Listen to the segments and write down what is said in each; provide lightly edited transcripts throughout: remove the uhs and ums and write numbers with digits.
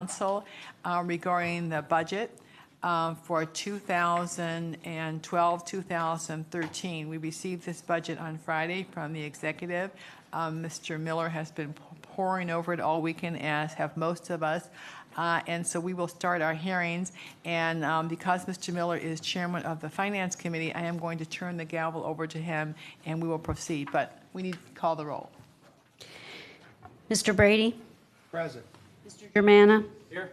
council regarding the budget for 2012-2013. We received this budget on Friday from the executive. Mr. Miller has been poring over it all weekend, as have most of us. And so we will start our hearings. And because Mr. Miller is chairman of the Finance Committee, I am going to turn the gavel over to him, and we will proceed. But we need to call the roll. Mr. Brady? Present. Mr. Germana? Here.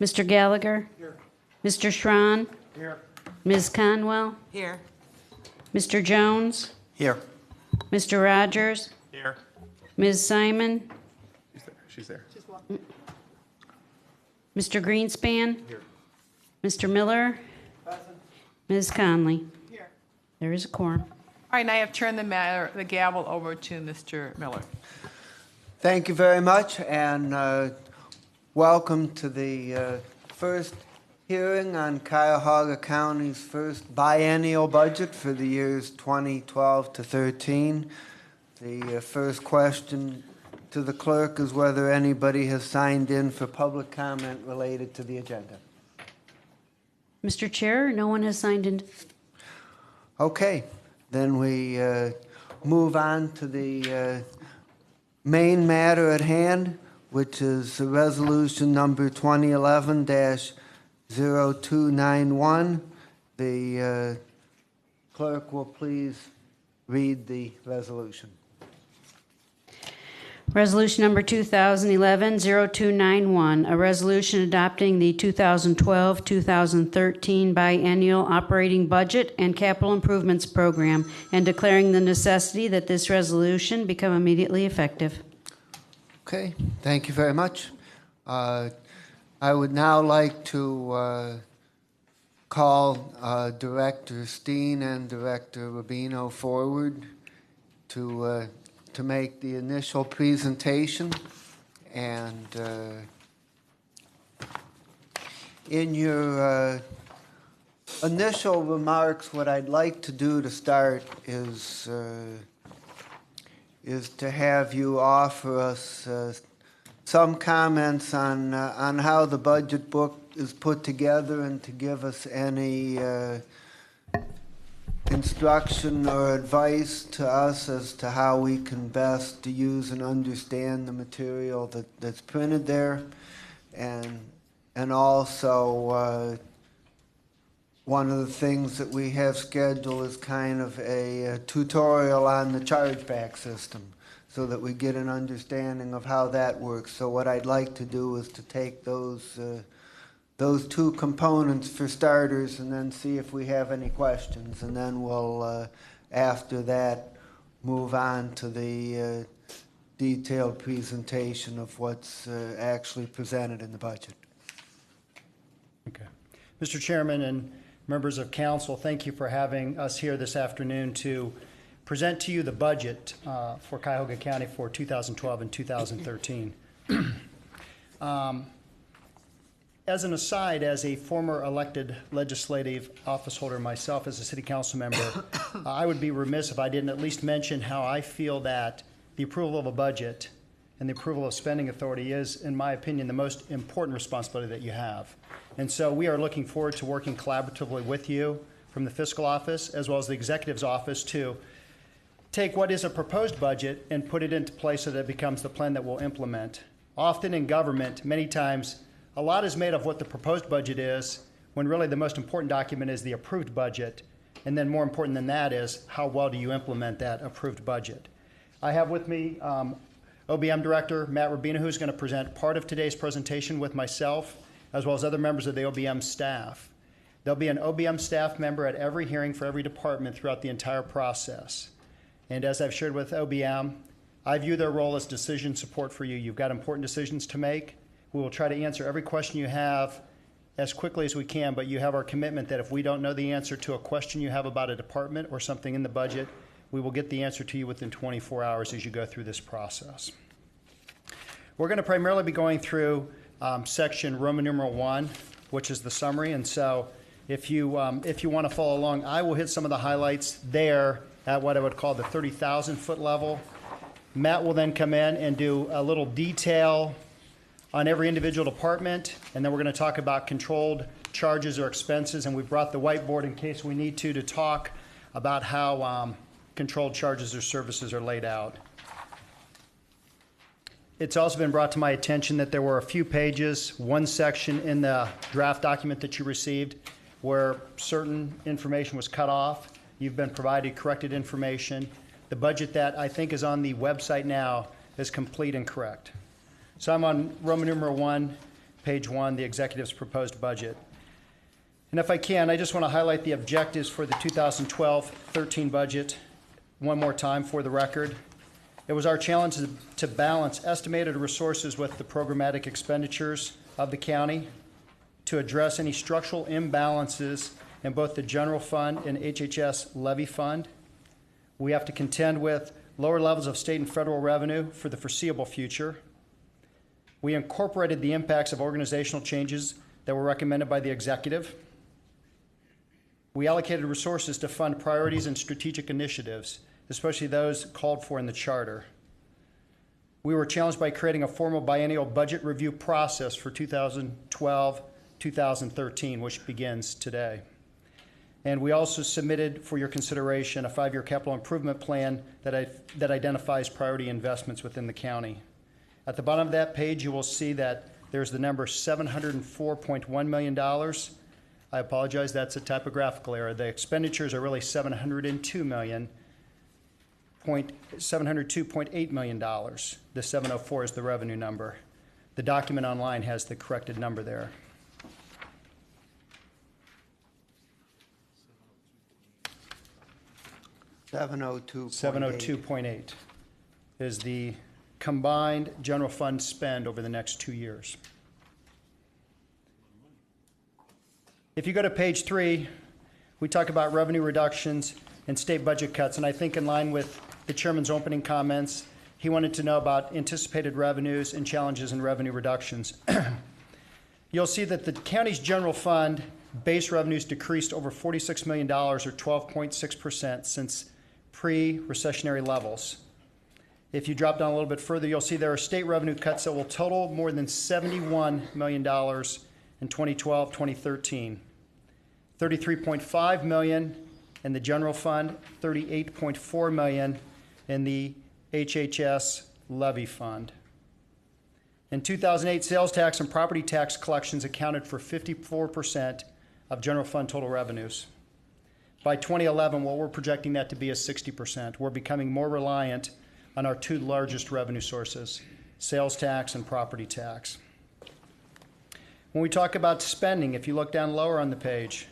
Mr. Gallagher? Here. Mr. Schron? Here. Ms. Conwell? Here. Mr. Jones? Here. Mr. Rogers? Here. Ms. Simon? She's there. Mr. Greenspan? Here. Mr. Miller? Present. Ms. Conley? Here. There is a quorum. All right, and I have turned the gavel over to Mr. Miller. Thank you very much, and welcome to the first hearing on Cuyahoga County's first biennial budget for the years 2012 to 13. The first question to the clerk is whether anybody has signed in for public comment related to the agenda. Mr. Chair, no one has signed in. Okay, then we move on to the main matter at hand, which is resolution number 2011-0291. The clerk will please read the resolution. Resolution number 2011-0291, a resolution adopting the 2012-2013 biennial operating budget and capital improvements program and declaring the necessity that this resolution become immediately effective. Okay, thank you very much. I would now like to call Director Steen and Director Rubino forward to make the initial presentation. And in your initial remarks, what I'd like to do to start is to have you offer us some comments on how the budget book is put together, and to give us any instruction or advice to us as to how we can best use and understand the material that's printed there. And also one of the things that we have scheduled is kind of a tutorial on the chargeback system, so that we get an understanding of how that works. So what I'd like to do is to take those two components for starters, and then see if we have any questions, and then we'll after that move on to the detailed presentation of what's actually presented in the budget. Okay. Mr. Chairman and members of council, thank you for having us here this afternoon to present to you the budget for Cuyahoga County for 2012 and 2013. As an aside, as a former elected legislative office holder myself, as a city council member, I would be remiss if I didn't at least mention how I feel that the approval of a budget and the approval of spending authority is, in my opinion, the most important responsibility that you have. And so we are looking forward to working collaboratively with you from the fiscal office as well as the executive's office to take what is a proposed budget and put it into place so that it becomes the plan that we'll implement. Often in government, many times, a lot is made of what the proposed budget is, when really the most important document is the approved budget. And then more important than that is, how well do you implement that approved budget? I have with me OBM Director Matt Rubino, who's going to present part of today's presentation with myself, as well as other members of the OBM staff. There'll be an OBM staff member at every hearing for every department throughout the entire process. And as I've shared with OBM, I view their role as decision support for you. You've got important decisions to make. We will try to answer every question you have as quickly as we can, but you have our commitment that if we don't know the answer to a question you have about a department or something in the budget, we will get the answer to you within 24 hours as you go through this process. We're going to primarily be going through section Roman numeral 1, which is the summary. And so if you want to follow along, I will hit some of the highlights there at what I would call the 30,000 foot level. Matt will then come in and do a little detail on every individual department, and then we're going to talk about controlled charges or expenses, and we brought the whiteboard in case we need to talk about how controlled charges or services are laid out. It's also been brought to my attention that there were a few pages, one section in the draft document that you received where certain information was cut off. You've been provided corrected information. The budget that I think is on the website now is complete and correct. So I'm on Roman numeral 1, page 1, the executive's proposed budget. And if I can, I just want to highlight the objectives for the 2012-13 budget one more time for the record. It was our challenge to balance estimated resources with the programmatic expenditures of the county, to address any structural imbalances in both the general fund and HHS levy fund. We have to contend with lower levels of state and federal revenue for the foreseeable future. We incorporated the impacts of organizational changes that were recommended by the executive. We allocated resources to fund priorities and strategic initiatives, especially those called for in the charter. We were challenged by creating a formal biennial budget review process for 2012-2013, which begins today. And we also submitted for your consideration a 5-year capital improvement plan that identifies priority investments within the county. At the bottom of that page, you will see that there's the number $704.1 million. I apologize, that's a typographical error. The expenditures are really $702.8 million. The 704 is the revenue number. The document online has the corrected number there. $702.8 is the combined general fund spend over the next 2 years. If you go to page 3, we talk about revenue reductions and state budget cuts, and I think in line with the chairman's opening comments, he wanted to know about anticipated revenues and challenges in revenue reductions. You'll see that the county's general fund base revenues decreased over $46 million or 12.6% since pre-recessionary levels. If you drop down a little bit further, you'll see there are state revenue cuts that will total more than $71 million in 2012-2013. $33.5 million in the general fund, $38.4 million in the HHS levy fund. In 2008, sales tax and property tax collections accounted for 54% of general fund total revenues. By 2011, what we're projecting that to be is 60%. We're becoming more reliant on our 2 largest revenue sources, sales tax and property tax. When we talk about spending, if you look down lower on the page,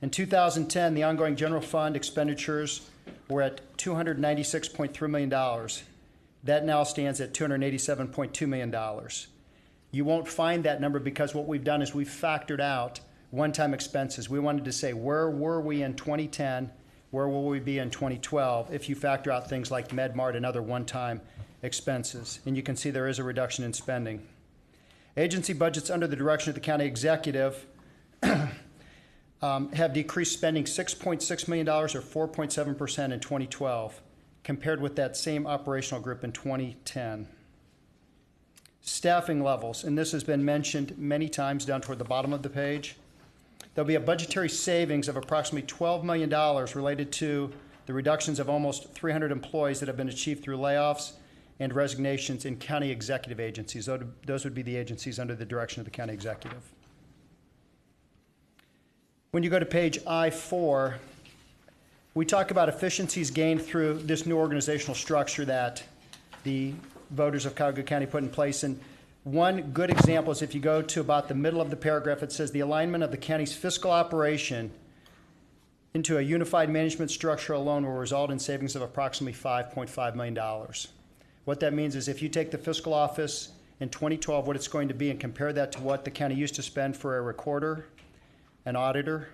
in 2010, the ongoing general fund expenditures were at $296.3 million. That now stands at $287.2 million. You won't find that number because what we've done is we've factored out one-time expenses. We wanted to say, where were we in 2010? Where will we be in 2012 if you factor out things like MedMart and other one-time expenses? And you can see there is a reduction in spending. Agency budgets under the direction of the county executive have decreased spending $6.6 million or 4.7% in 2012 compared with that same operational group in 2010. Staffing levels, and this has been mentioned many times down toward the bottom of the page. There'll be a budgetary savings of approximately $12 million related to the reductions of almost 300 employees that have been achieved through layoffs and resignations in county executive agencies. Those would be the agencies under the direction of the county executive. When you go to page I-4, we talk about efficiencies gained through this new organizational structure that the voters of Cuyahoga County put in place. And one good example is if you go to about the middle of the paragraph, it says the alignment of the county's fiscal operation into a unified management structure alone will result in savings of approximately $5.5 million. What that means is if you take the fiscal office in 2012, what it's going to be, and compare that to what the county used to spend for a recorder, an auditor,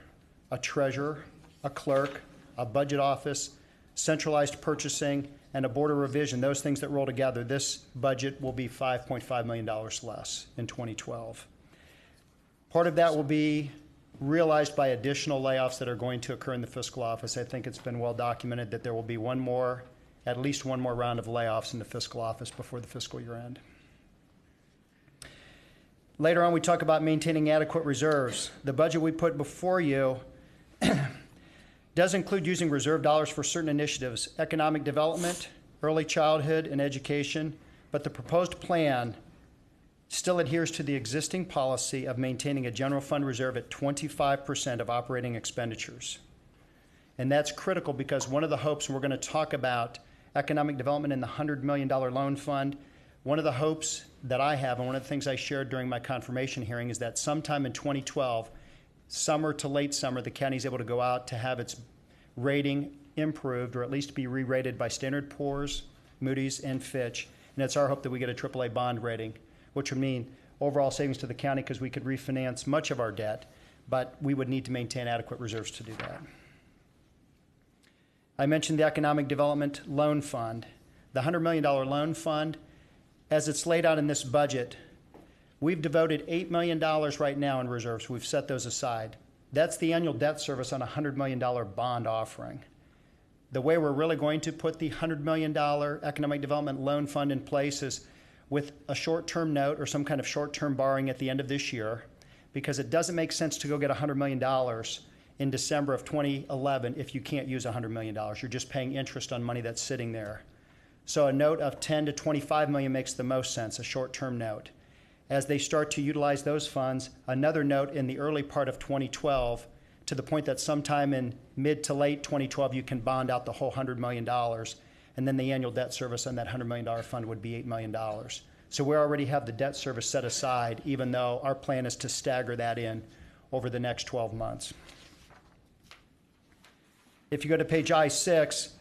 a treasurer, a clerk, a budget office, centralized purchasing, and a board of revision, those things that roll together, this budget will be $5.5 million less in 2012. Part of that will be realized by additional layoffs that are going to occur in the fiscal office. I think it's been well documented that there will be at least one more round of layoffs in the fiscal office before the fiscal year end. Later on, we talk about maintaining adequate reserves. The budget we put before you does include using reserve dollars for certain initiatives, economic development, early childhood, and education, but the proposed plan still adheres to the existing policy of maintaining a general fund reserve at 25% of operating expenditures. And that's critical because one of the hopes, and we're going to talk about economic development in the $100 million loan fund, one of the hopes that I have, and one of the things I shared during my confirmation hearing, is that sometime in 2012, summer to late summer, the county is able to go out to have its rating improved, or at least be re-rated by Standard & Poor's, Moody's, and Fitch. And it's our hope that we get a AAA bond rating, which would mean overall savings to the county because we could refinance much of our debt, but we would need to maintain adequate reserves to do that. I mentioned the Economic Development Loan Fund. The $100 million loan fund, as it's laid out in this budget, we've devoted $8 million right now in reserves. We've set those aside. That's the annual debt service on a $100 million bond offering. The way we're really going to put the $100 million Economic Development Loan Fund in place is with a short-term note or some kind of short-term borrowing at the end of this year, because it doesn't make sense to go get $100 million in December of 2011 if you can't use $100 million. You're just paying interest on money that's sitting there. So a note of 10 to 25 million makes the most sense, a short-term note. As they start to utilize those funds, another note in the early part of 2012, to the point that sometime in mid to late 2012 you can bond out the whole $100 million, and then the annual debt service on that $100 million fund would be $8 million. So we already have the debt service set aside, even though our plan is to stagger that in over the next 12 months. If you go to page I-6,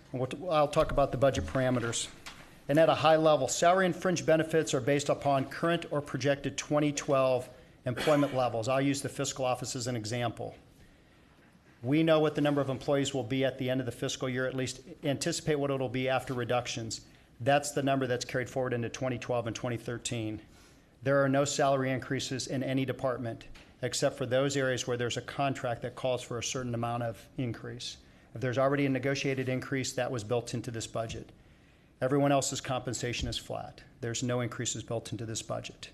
I'll talk about the budget parameters. And at a high level, salary and fringe benefits are based upon current or projected 2012 employment levels. I'll use the fiscal office as an example. We know what the number of employees will be at the end of the fiscal year, at least anticipate what it'll be after reductions. That's the number that's carried forward into 2012 and 2013. There are no salary increases in any department except for those areas where there's a contract that calls for a certain amount of increase. If there's already a negotiated increase, that was built into this budget. Everyone else's compensation is flat. There's no increases built into this budget.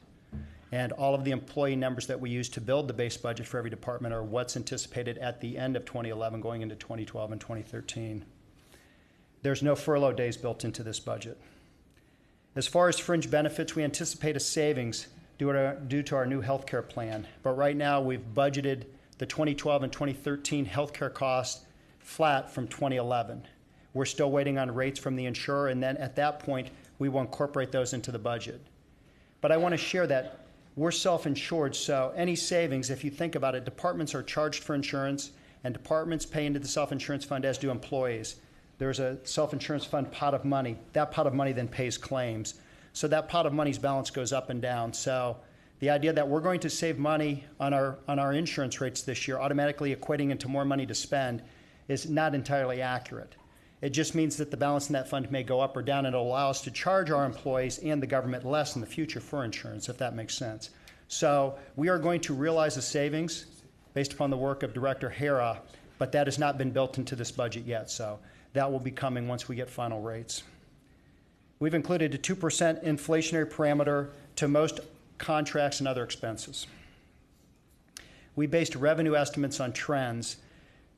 And all of the employee numbers that we use to build the base budget for every department are what's anticipated at the end of 2011 going into 2012 and 2013. There's no furlough days built into this budget. As far as fringe benefits, we anticipate a savings due to our new healthcare plan. But right now we've budgeted the 2012 and 2013 healthcare costs flat from 2011. We're still waiting on rates from the insurer, and then at that point, we will incorporate those into the budget. But I want to share that we're self-insured, so any savings, if you think about it, departments are charged for insurance, and departments pay into the self-insurance fund, as do employees. There's a self-insurance fund pot of money. That pot of money then pays claims. So that pot of money's balance goes up and down. So the idea that we're going to save money on our insurance rates this year, automatically equating into more money to spend, is not entirely accurate. It just means that the balance in that fund may go up or down, and it'll allow us to charge our employees and the government less in the future for insurance, if that makes sense. So we are going to realize a savings based upon the work of Director Hara, but that has not been built into this budget yet, so that will be coming once we get final rates. We've included a 2% inflationary parameter to most contracts and other expenses. We based revenue estimates on trends.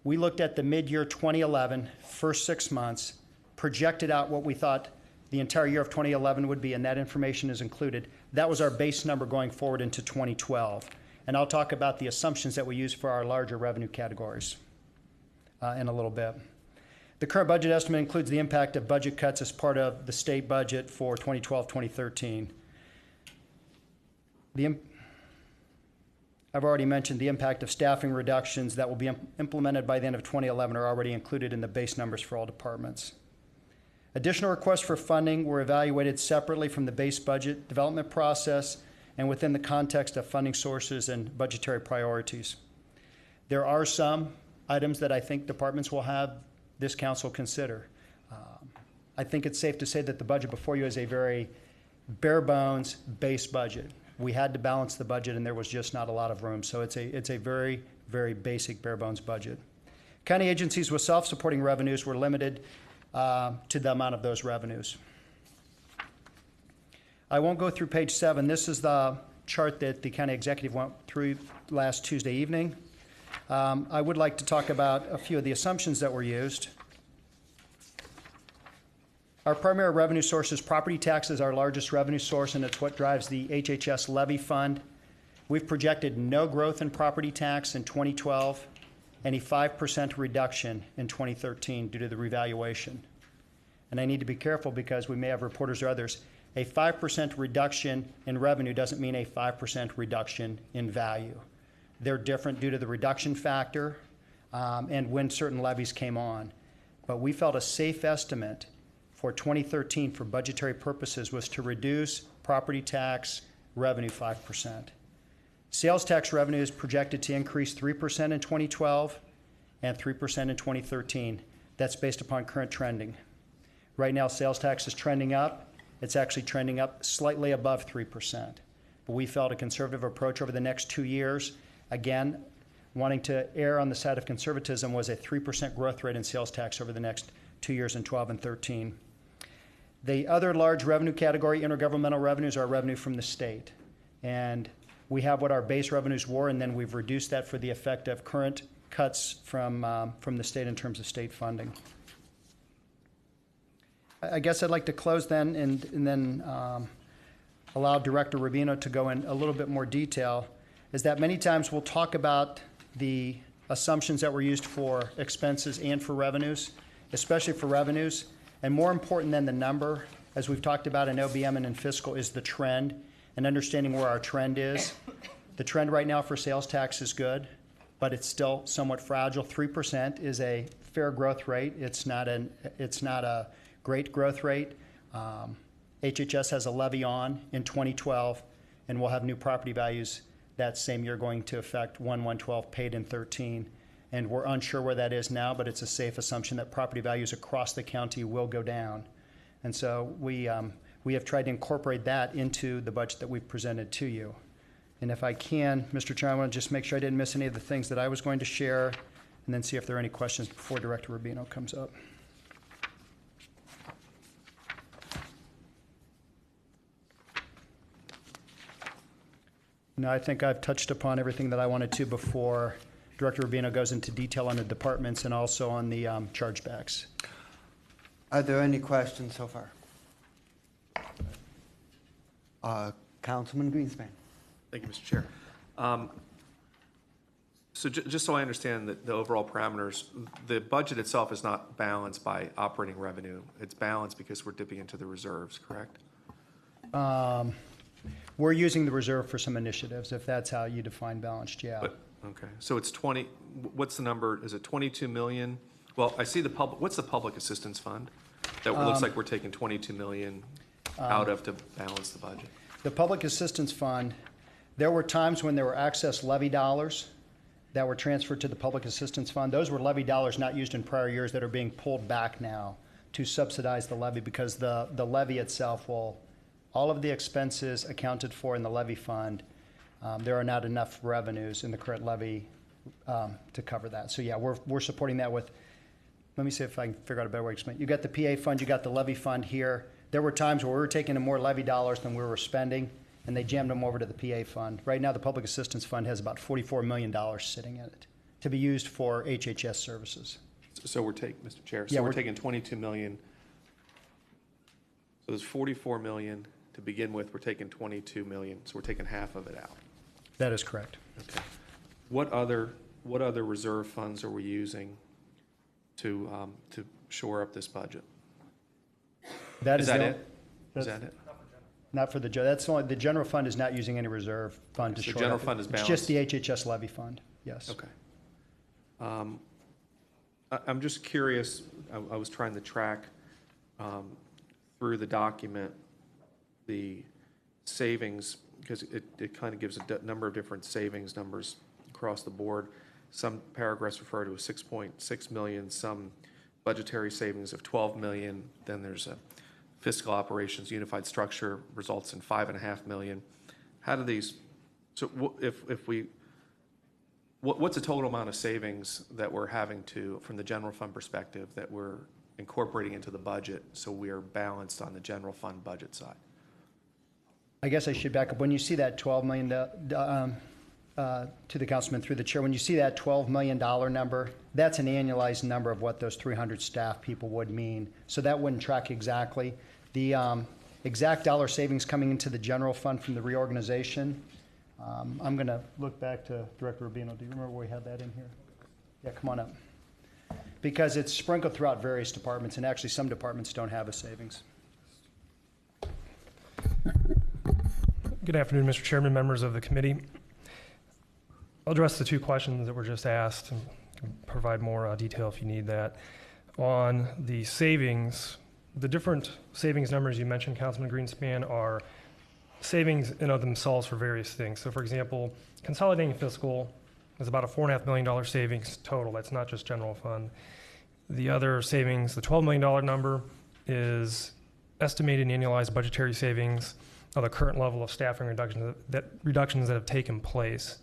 We looked at the mid-year 2011, first 6 months, projected out what we thought the entire year of 2011 would be, and that information is included. That was our base number going forward into 2012. And I'll talk about the assumptions that we use for our larger revenue categories in a little bit. The current budget estimate includes the impact of budget cuts as part of the state budget for 2012-2013. I've already mentioned the impact of staffing reductions that will be implemented by the end of 2011 are already included in the base numbers for all departments. Additional requests for funding were evaluated separately from the base budget development process and within the context of funding sources and budgetary priorities. There are some items that I think departments will have this council consider. I think it's safe to say that the budget before you is a very bare bones base budget. We had to balance the budget, and there was just not a lot of room. So it's a very, very basic bare bones budget. County agencies with self-supporting revenues were limited to the amount of those revenues. I won't go through page 7. This is the chart that the county executive went through last Tuesday evening. I would like to talk about a few of the assumptions that were used. Our primary revenue source is property taxes, our largest revenue source, and it's what drives the HHS levy fund. We've projected no growth in property tax in 2012 and a 5% reduction in 2013 due to the revaluation. And I need to be careful because we may have reporters or others. A 5% reduction in revenue doesn't mean a 5% reduction in value. They're different due to the reduction factor and when certain levies came on. But we felt a safe estimate for 2013 for budgetary purposes was to reduce property tax revenue 5%. Sales tax revenue is projected to increase 3% in 2012 and 3% in 2013. That's based upon current trending. Right now, sales tax is trending up. It's actually trending up slightly above 3%. But we felt a conservative approach over the next 2 years. Again, wanting to err on the side of conservatism was a 3% growth rate in sales tax over the next 2 years in 12 and 13. The other large revenue category, intergovernmental revenues, are revenue from the state. And we have what our base revenues were, and then we've reduced that for the effect of current cuts from the state in terms of state funding. I guess I'd like to close then and then allow Director Rubino to go in a little bit more detail, is that many times we'll talk about the assumptions that were used for expenses and for revenues, especially for revenues. And more important than the number, as we've talked about in OBM and in fiscal, is the trend and understanding where our trend is. The trend right now for sales tax is good, but it's still somewhat fragile. 3% is a fair growth rate. It's not a great growth rate. HHS has a levy on in 2012, and we'll have new property values that same year going to affect 1/1/12 paid in 13. And we're unsure where that is now, but it's a safe assumption that property values across the county will go down. And so we have tried to incorporate that into the budget that we've presented to you. And if I can, Mr. Chair, I want to just make sure I didn't miss any of the things that I was going to share, and then see if there are any questions before Director Rubino comes up. No, I think I've touched upon everything that I wanted to before Director Rubino goes into detail on the departments and also on the chargebacks. Are there any questions so far? Councilman Greenspan. Thank you, Mr. Chair. So just so I understand the overall parameters, the budget itself is not balanced by operating revenue. It's balanced because we're dipping into the reserves, correct? We're using the reserve for some initiatives, if that's how you define balanced, yeah. But, okay, so it's 20, what's the number? Is it 22 million? Well, I see what's the public assistance fund? That looks like we're taking 22 million out of to balance the budget. The Public Assistance Fund, there were times when there were excess levy dollars that were transferred to the Public Assistance Fund. Those were levy dollars not used in prior years that are being pulled back now to subsidize the levy, because the levy itself will, all of the expenses accounted for in the levy fund, there are not enough revenues in the current levy to cover that. So yeah, we're supporting that with, let me see if I can figure out a better way to explain. You got the PA fund, you got the levy fund here. There were times where we were taking in more levy dollars than we were spending, and they jammed them over to the PA fund. Right now, the Public Assistance Fund has about $44 million sitting in it to be used for HHS services. So we're taking, Mr. Chair, so Yeah, we're taking 22 million. So there's 44 million to begin with. We're taking 22 million, so we're taking half of it out. That is correct. Okay. What other reserve funds are we using to shore up this budget? Is that it? Is that it? Not for the, that's only, the general fund is not using any reserve fund to So shore general up. fund is It's just balanced. the HHS levy fund, yes. Okay. I'm just curious, I was trying to track through the document the savings, because it kind of gives a number of different savings numbers across the board. Some paragraphs refer to a 6.6 million, some budgetary savings of 12 million, then there's a fiscal operations unified structure results in 5.5 million. How do these, so what's the total amount of savings that we're having to, from the general fund perspective, that we're incorporating into the budget so we are balanced on the general fund budget side? I guess I should back up. When you see that $12 million, to the councilman through the chair, when you see that $12 million number, that's an annualized number of what those 300 staff people would mean. So that wouldn't track exactly. The exact dollar savings coming into the general fund from the reorganization, I'm going to look back to Director Rubino. Do you remember where we had that in here? Yeah, come on up. Because it's sprinkled throughout various departments, and actually some departments don't have a savings. Good afternoon, Mr. Chairman, members of the committee. I'll address the two questions that were just asked and can provide more detail if you need that. On the savings, the different savings numbers you mentioned, Councilman Greenspan, are savings in of themselves for various things. So for example, consolidating fiscal is about a $4.5 million savings total. That's not just general fund. The other savings, the $12 million number, is estimated annualized budgetary savings of the current level of staffing reductions that have taken place.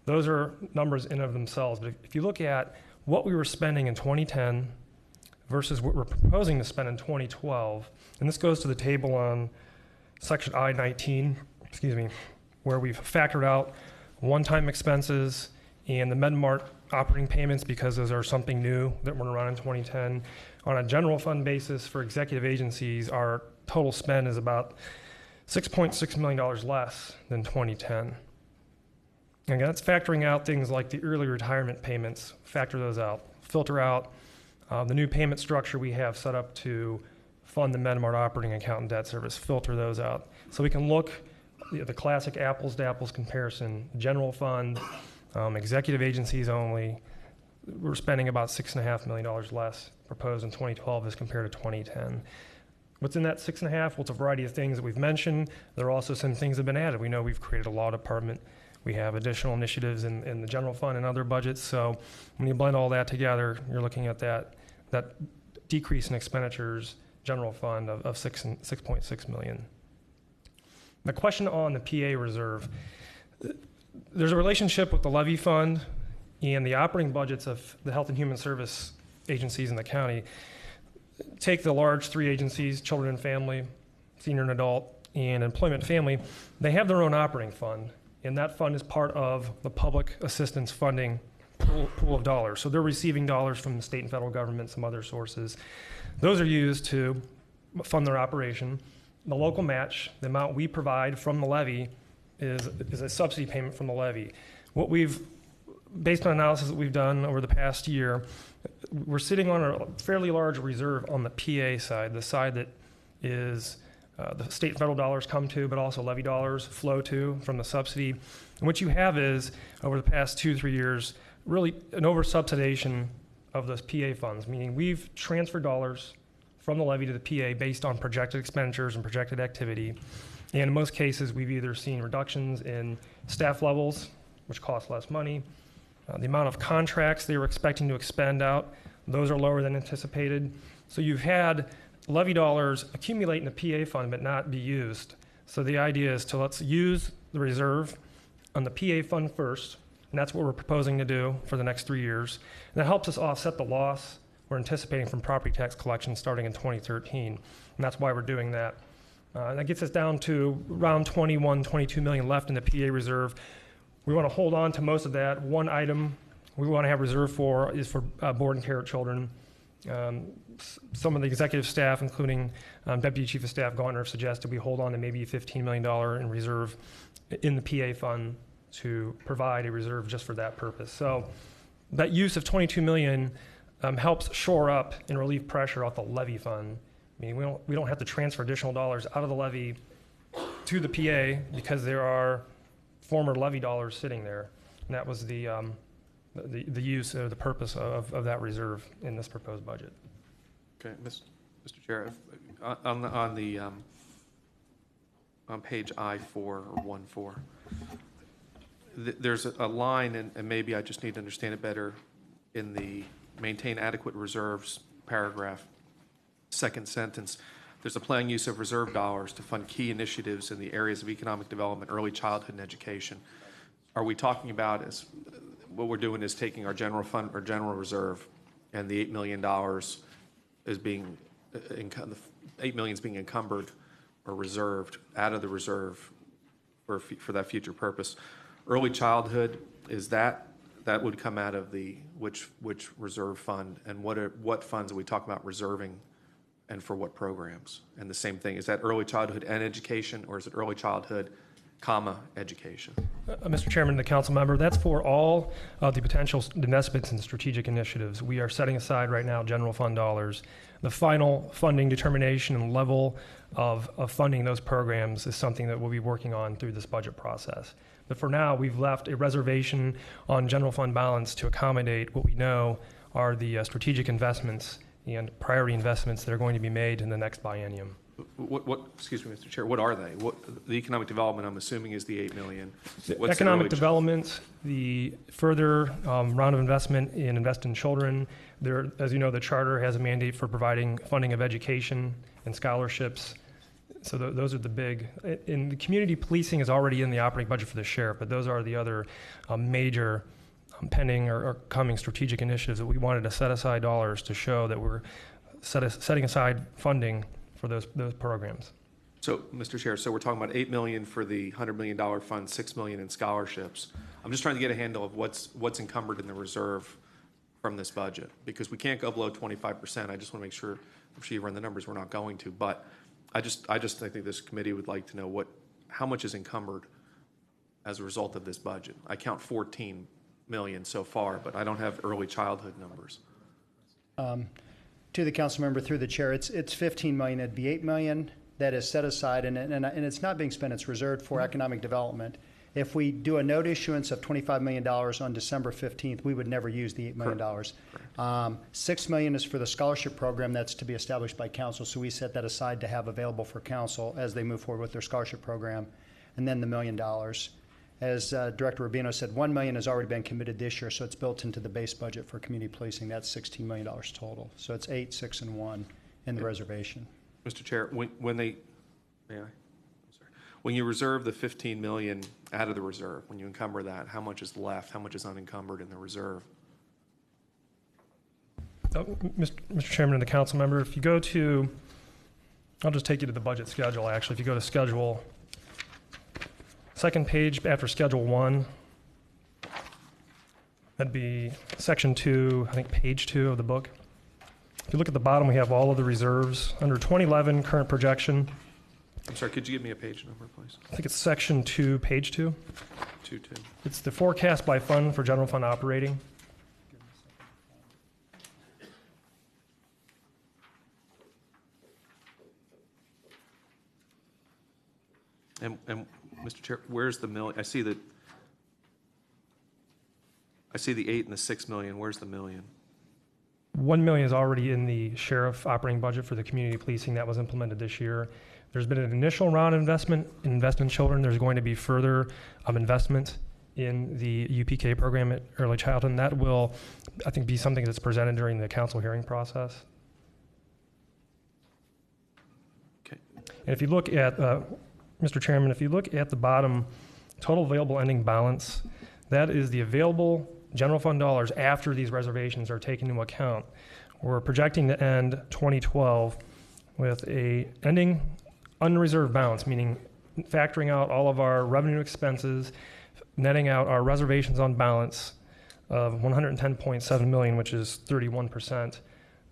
Those are numbers in and of themselves. But if you look at what we were spending in 2010 versus what we're proposing to spend in 2012, and this goes to the table on section I-19, where we've factored out one-time expenses and the MedMart operating payments because those are something new that went around in 2010. On a general fund basis for executive agencies, our total spend is about $6.6 million less than 2010. Again, that's factoring out things like the early retirement payments, factor those out, filter out the new payment structure we have set up to fund the MedMart operating account and debt service, filter those out. So we can look at the classic apples to apples comparison, general fund, executive agencies only. We're spending about $6.5 million less proposed in 2012 as compared to 2010. What's in that 6.5? Well, it's a variety of things that we've mentioned. There are also some things that have been added. We know we've created a law department. We have additional initiatives in the general fund and other budgets. So when you blend all that together, you're looking at that decrease in expenditures, general fund of $6.6 million. The question on the PA reserve, there's a relationship with the levy fund and the operating budgets of the health and human service agencies in the county. Take the large three agencies, children and family, senior and adult, and employment family. They have their own operating fund, and that fund is part of the public assistance funding pool of dollars. So they're receiving dollars from the state and federal government, some other sources. Those are used to fund their operation. The local match, the amount we provide from the levy, is a subsidy payment from the levy. What we've, based on analysis that we've done over the past year, we're sitting on a fairly large reserve on the PA side, the side that is the state and federal dollars come to, but also levy dollars flow to from the subsidy. And what you have is, over the past 2-3 years, really an oversubsidization of those PA funds, meaning we've transferred dollars from the levy to the PA based on projected expenditures and projected activity. And in most cases, we've either seen reductions in staff levels, which cost less money, the amount of contracts they were expecting to expend out, those are lower than anticipated. So you've had levy dollars accumulate in the PA fund but not be used. So the idea is to let's use the reserve on the PA fund first, and that's what we're proposing to do for the next 3 years. And that helps us offset the loss we're anticipating from property tax collection starting in 2013, and that's why we're doing that. That gets us down to around 22 million left in the PA reserve. We want to hold on to most of that. One item we want to have reserved for is for board and care of children. Some of the executive staff, including Deputy Chief of Staff Garner, have suggested we hold on to maybe $15 million in reserve in the PA fund to provide a reserve just for that purpose. So that use of $22 million helps shore up and relieve pressure off the levy fund. I mean, we don't have to transfer additional dollars out of the levy to the PA because there are former levy dollars sitting there. And that was the use or the purpose of that reserve in this proposed budget. Okay, Mr. Chair, on page I-4 or 1-4, there's a line, and maybe I just need to understand it better, in the maintain adequate reserves paragraph, second sentence. There's a planned use of reserve dollars to fund key initiatives in the areas of economic development, early childhood, and education. Are we talking about what we're doing is taking our general fund or general reserve, and the $8 million is being $8 million is being encumbered or reserved out of the reserve for that future purpose. Early childhood, is that would come out of the which reserve fund, and what funds are we talking about reserving, and for what programs? And the same thing, is that early childhood and education, or is it early childhood, education? Mr. Chairman, the council member, that's for all of the potential investments and strategic initiatives. We are setting aside right now general fund dollars. The final funding determination and level of funding those programs is something that we'll be working on through this budget process. But for now, we've left a reservation on general fund balance to accommodate what we know are the strategic investments and priority investments that are going to be made in the next biennium. Excuse me, Mr. Chair, what are they? The economic development, I'm assuming, is the 8 million. What's Economic the development, the further round of investment in Invest in Children. There, as you know, the charter has a mandate for providing funding of education and scholarships. So those are the big. In the community policing is already in the operating budget for the sheriff, but those are the other major pending or coming strategic initiatives that we wanted to set aside dollars to show that we're setting aside funding for those programs. So, Mr. Chair, so we're talking about 8 million for the $100 million fund, 6 million in scholarships. I'm just trying to get a handle of what's encumbered in the reserve from this budget, because we can't go below 25%. I just want to make sure, I'm sure you run the numbers, we're not going to, but I think this committee would like to know how much is encumbered as a result of this budget. I count 14 million so far, but I don't have early childhood numbers. To the council member through the chair, it's 15 million. It'd be 8 million that is set aside, and it's not being spent. It's reserved for economic development. If we do a note issuance of $25 million on December 15th, we would never use the $8 million. $6 million is for the scholarship program that's to be established by council, so we set that aside to have available for council as they move forward with their scholarship program. And then the $1 million. As Director Rubino said, $1 million has already been committed this year, so it's built into the base budget for community policing. That's $16 million total. So it's 8, 6, and 1 in the reservation. Mr. Chair, when you reserve the 15 million out of the reserve, when you encumber that, how much is left? How much is unencumbered in the reserve? Mr. Chairman and the council member, if you go to, I'll just take you to the budget schedule, actually. If you go to schedule, second page after schedule 1, that'd be section 2, I think page 2 of the book. If you look at the bottom, we have all of the reserves. Under 2011 current projection. I'm sorry, could you give me a page number, please? I think it's section 2, page 2. 2-2. It's the forecast by fund for general fund operating. And Mr. Chair, where's the million? I see the 8 and the 6 million. Where's the million? 1 million is already in the sheriff operating budget for the community policing that was implemented this year. There's been an initial round of investment in Invest in Children. There's going to be further investment in the UPK program at early childhood, and that will, I think, be something that's presented during the council hearing process. Okay. And if you look at, Mr. Chairman, if you look at the bottom, total available ending balance, that is the available general fund dollars after these reservations are taken into account. We're projecting to end 2012 with a ending unreserved balance, meaning factoring out all of our revenue expenses, netting out our reservations on balance of 110.7 million, which is 31%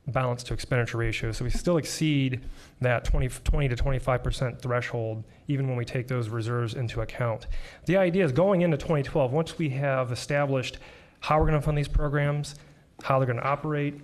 balance to expenditure ratio. So we still exceed that 20 to 25% threshold, even when we take those reserves into account. The idea is going into 2012, once we have established how we're going to fund these programs, how they're going to operate,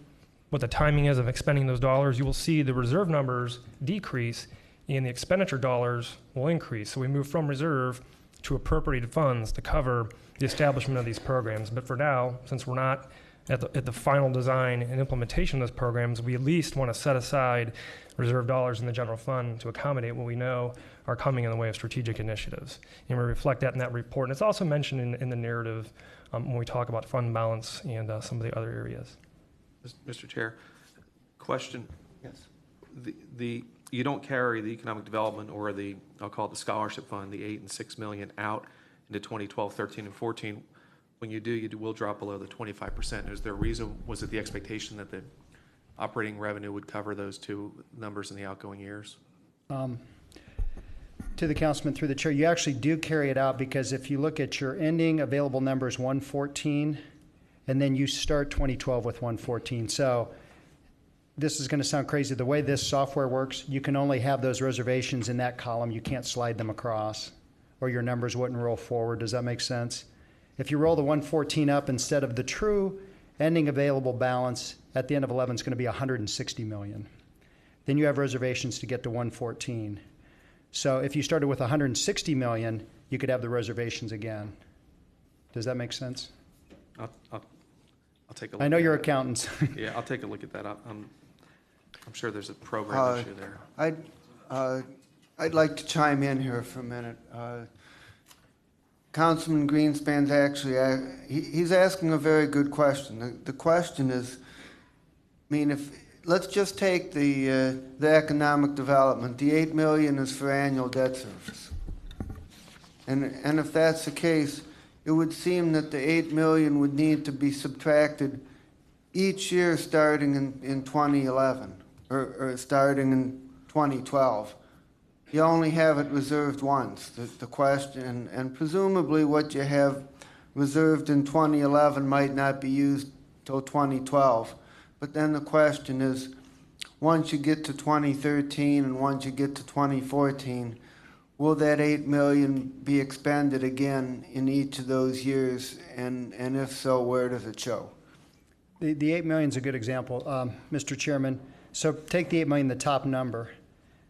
what the timing is of expending those dollars, you will see the reserve numbers decrease and the expenditure dollars will increase. So we move from reserve to appropriated funds to cover the establishment of these programs. But for now, since we're not at the final design and implementation of those programs, we at least want to set aside reserve dollars in the general fund to accommodate what we know are coming in the way of strategic initiatives. And we reflect that in that report. And it's also mentioned in the narrative when we talk about fund balance and some of the other areas. Mr. Chair, question. Yes. You don't carry the economic development or I'll call it the scholarship fund, the 8 and 6 million out into 2012, 13, and 14. When you do, you will drop below the 25%. Is there a reason? Was it the expectation that the operating revenue would cover those two numbers in the outgoing years? To the councilman through the chair, you actually do carry it out, because if you look at your ending available numbers 114, and then you start 2012 with 114. So this is going to sound crazy. The way this software works, you can only have those reservations in that column. You can't slide them across, or your numbers wouldn't roll forward. Does that make sense? If you roll the 114 up, instead of the true ending available balance at the end of 11 is going to be 160 million. Then you have reservations to get to 114. So if you started with 160 million, you could have the reservations again. Does that make sense? I'll take a look. I know at you're it. accountants. Yeah, I'll take a look at that. I'm sure there's a program issue there. I'd like to chime in here for a minute. Councilman Greenspan's actually, he's asking a very good question. The question is, I mean, let's just take the economic development. The 8 million is for annual debt service. And if that's the case, it would seem that the 8 million would need to be subtracted each year starting in 2011 or starting in 2012. You only have it reserved once. The question, and presumably what you have reserved in 2011 might not be used till 2012. But then the question is, once you get to 2013 and once you get to 2014, will that 8 million be expended again in each of those years? And if so, where does it show? The 8 million is a good example, Mr. Chairman. So take the 8 million, the top number,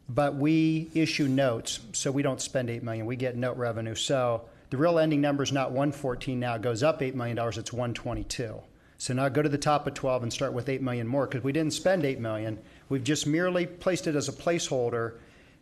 but we issue notes, so we don't spend 8 million. We get note revenue. So the real ending number is not 114 now. It goes up $8 million. It's 122. So now go to the top of 12 and start with 8 million more, because we didn't spend 8 million. We've just merely placed it as a placeholder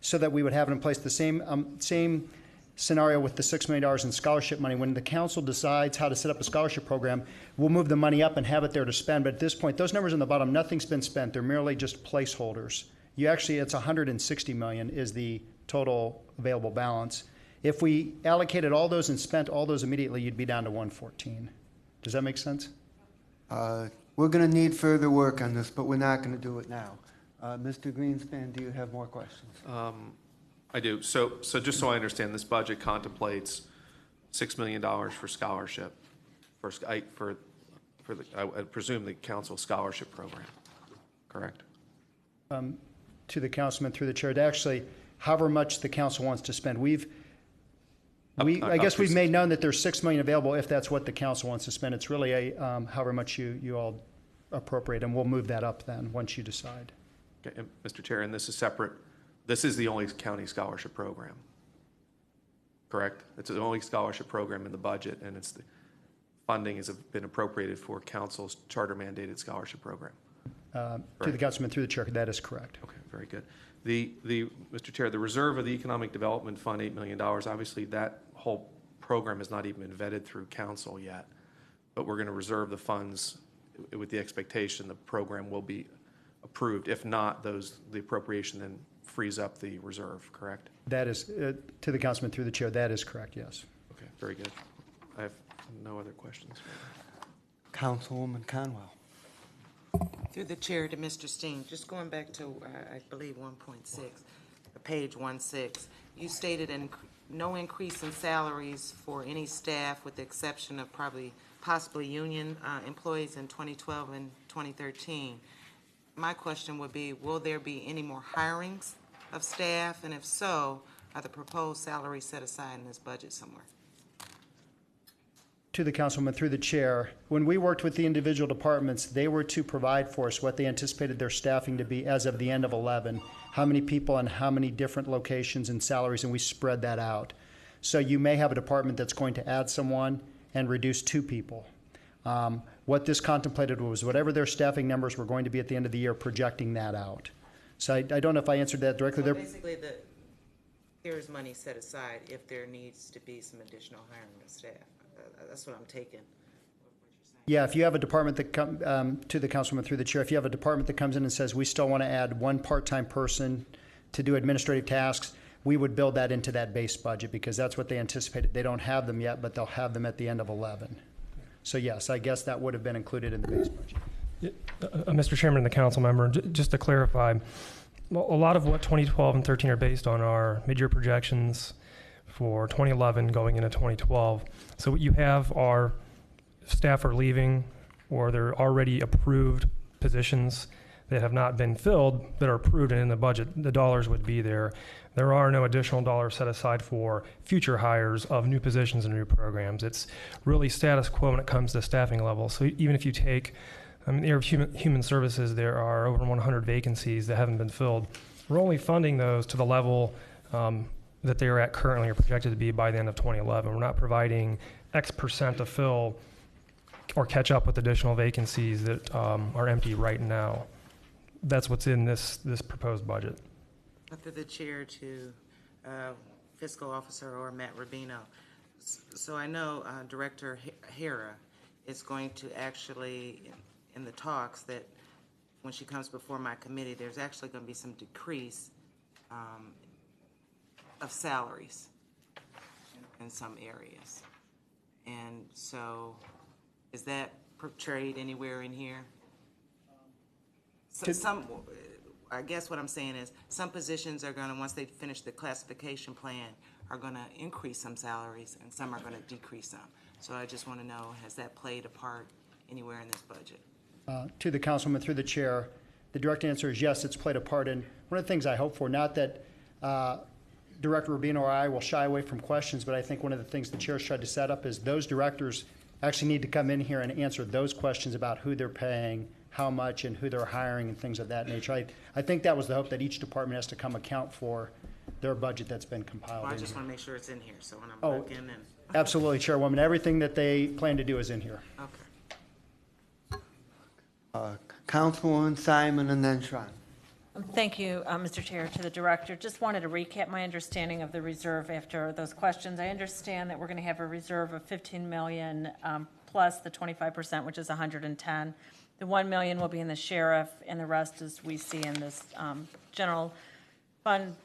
so that we would have it in place. The same scenario with the $6 million in scholarship money. When the council decides how to set up a scholarship program, we'll move the money up and have it there to spend. But at this point, those numbers on the bottom, nothing's been spent. They're merely just placeholders. It's 160 million is the total available balance. If we allocated all those and spent all those immediately, you'd be down to 114. Does that make sense? We're going to need further work on this, but we're not going to do it now. Mr. Greenspan, do you have more questions? I do. So just so I understand, this budget contemplates $6 million for scholarship, I presume the council scholarship program, correct? To the councilman through the chair, to actually, however much the council wants to spend. I guess we've made known that there's 6 million available if that's what the council wants to spend. It's really however much you all appropriate, and we'll move that up then once you decide. Okay, and Mr. Chair, and this is separate. This is the only county scholarship program, correct? It's the only scholarship program in the budget, and it's the funding has been appropriated for council's charter mandated scholarship program. To the councilman through the chair, that is correct. Okay, very good. Mr. Chair, the reserve of the Economic Development Fund, $8 million, obviously that whole program has not even been vetted through council yet, but we're going to reserve the funds with the expectation the program will be approved. If not, the appropriation then frees up the reserve, correct? That is, to the councilman through the chair, that is correct, yes. Okay, very good. I have no other questions. Councilwoman Conwell. Through the chair to Mr. Steen, just going back to, I believe, 1.6, page 16, you stated no increase in salaries for any staff with the exception of possibly union employees in 2012 and 2013. My question would be, will there be any more hirings of staff? And if so, are the proposed salaries set aside in this budget somewhere? To the councilman through the chair, when we worked with the individual departments, they were to provide for us what they anticipated their staffing to be as of the end of 11, how many people and how many different locations and salaries, and we spread that out. So you may have a department that's going to add someone and reduce 2 people. What this contemplated was whatever their staffing numbers were going to be at the end of the year, projecting that out. So I don't know if I answered that directly. So basically, there is money set aside if there needs to be some additional hiring of staff. That's what I'm taking. Yeah, if you have a department that to the councilman through the chair, if you have a department that comes in and says we still want to add 1 part-time person to do administrative tasks, we would build that into that base budget because that's what they anticipated. They don't have them yet, but they'll have them at the end of 11. So yes, I guess that would have been included in the base budget. Mr. Chairman and the council member, just to clarify, a lot of what 2012 and 13 are based on are mid-year projections for 2011 going into 2012. So what you have are staff are leaving, or they're already approved positions that have not been filled that are approved and in the budget. The dollars would be there. There are no additional dollars set aside for future hires of new positions and new programs. It's really status quo when it comes to staffing levels. So even if you take the area of human services, there are over 100 vacancies that haven't been filled. We're only funding those to the level that they are at currently or projected to be by the end of 2011. We're not providing X percent to fill or catch up with additional vacancies that are empty right now. That's what's in this proposed budget. Through the chair to fiscal officer or Matt Rubino. So I know Director Hera is going to actually, in the talks, that when she comes before my committee, there's actually going to be some decrease of salaries in some areas. And so is that portrayed anywhere in here? So I guess what I'm saying is some positions are going to, once they finish the classification plan, are going to increase some salaries and some are going to decrease some. So I just want to know, has that played a part anywhere in this budget? To the councilwoman through the chair, the direct answer is yes, it's played a part. And one of the things I hope for, not that Director Rubino or I will shy away from questions, but I think one of the things the chair's tried to set up is those directors actually need to come in here and answer those questions about who they're paying, how much, and who they're hiring, and things of that nature. I think that was the hope, that each department has to come account for their budget that's been compiled. Well, I in just here. want to make sure it's in here, so when I'm looking and, Absolutely, Chairwoman. Everything that they plan to do is in here. okay. Councilwoman Simon and then Sean. Thank you, Mr. Chair, to the director. Just wanted to recap my understanding of the reserve after those questions. I understand that we're going to have a reserve of 15 million plus the 25%, which is 110. The 1 million will be in the sheriff, and the rest, as we see in this general fund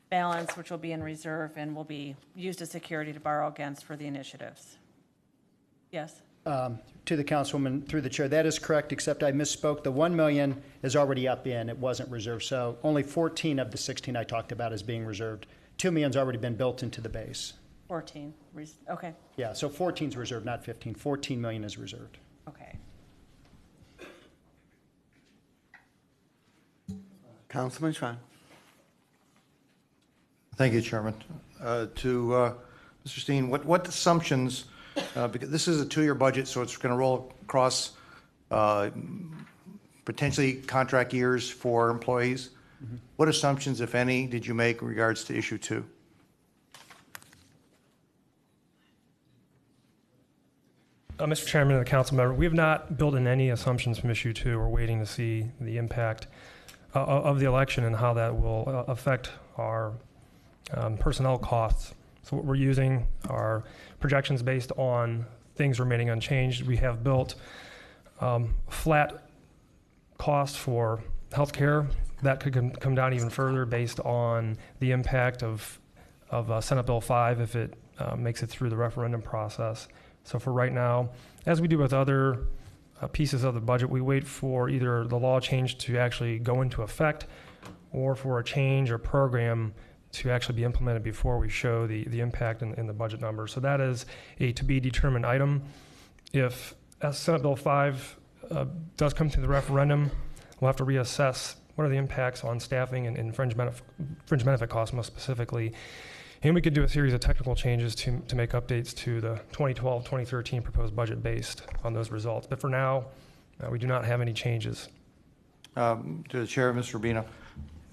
balance, which will be in reserve and will be used as security to borrow against for the initiatives. Yes? To the councilwoman through the chair, that is correct, except I misspoke. The 1 million is already up in, it wasn't reserved. So only 14 of the 16 I talked about is being reserved. 2 million's already been built into the base. 14. Okay. Yeah, so 14's reserved, not 15. 14 million is reserved. Okay. Councilman Sean. Thank you, Chairman. To Mr. Steen, what assumptions, because this is a 2-year budget, so it's going to roll across potentially contract years for employees. Mm-hmm. What assumptions, if any, did you make in regards to issue 2? Mr. Chairman and the council member, we have not built in any assumptions from issue 2. We're waiting to see the impact of the election and how that will affect our personnel costs. So what we're using are projections based on things remaining unchanged. We have built flat costs for healthcare. That could come down even further based on the impact of Senate Bill 5 if it makes it through the referendum process. So for right now, as we do with other pieces of the budget, we wait for either the law change to actually go into effect or for a change or program to actually be implemented before we show the impact in the budget numbers. So that is a to be determined item. If Senate Bill 5 does come to the referendum, we'll have to reassess what are the impacts on staffing and fringe benefit costs most specifically. And we could do a series of technical changes to make updates to the 2012-2013 proposed budget based on those results. But for now, we do not have any changes. To the chair, Mr. Rubino,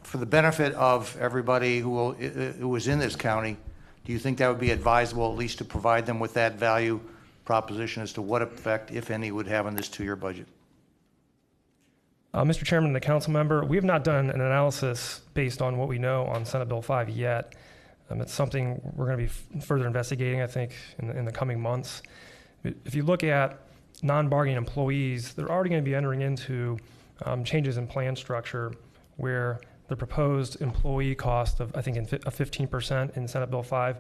for the benefit of everybody who is in this county, do you think that would be advisable at least to provide them with that value proposition as to what effect, if any, would have on this 2-year budget? Mr. Chairman and the council member, we have not done an analysis based on what we know on Senate Bill 5 yet. It's something we're going to be further investigating, I think, in the coming months. If you look at non-bargaining employees, they're already going to be entering into changes in plan structure where the proposed employee cost of, I think, 15% in Senate Bill 5,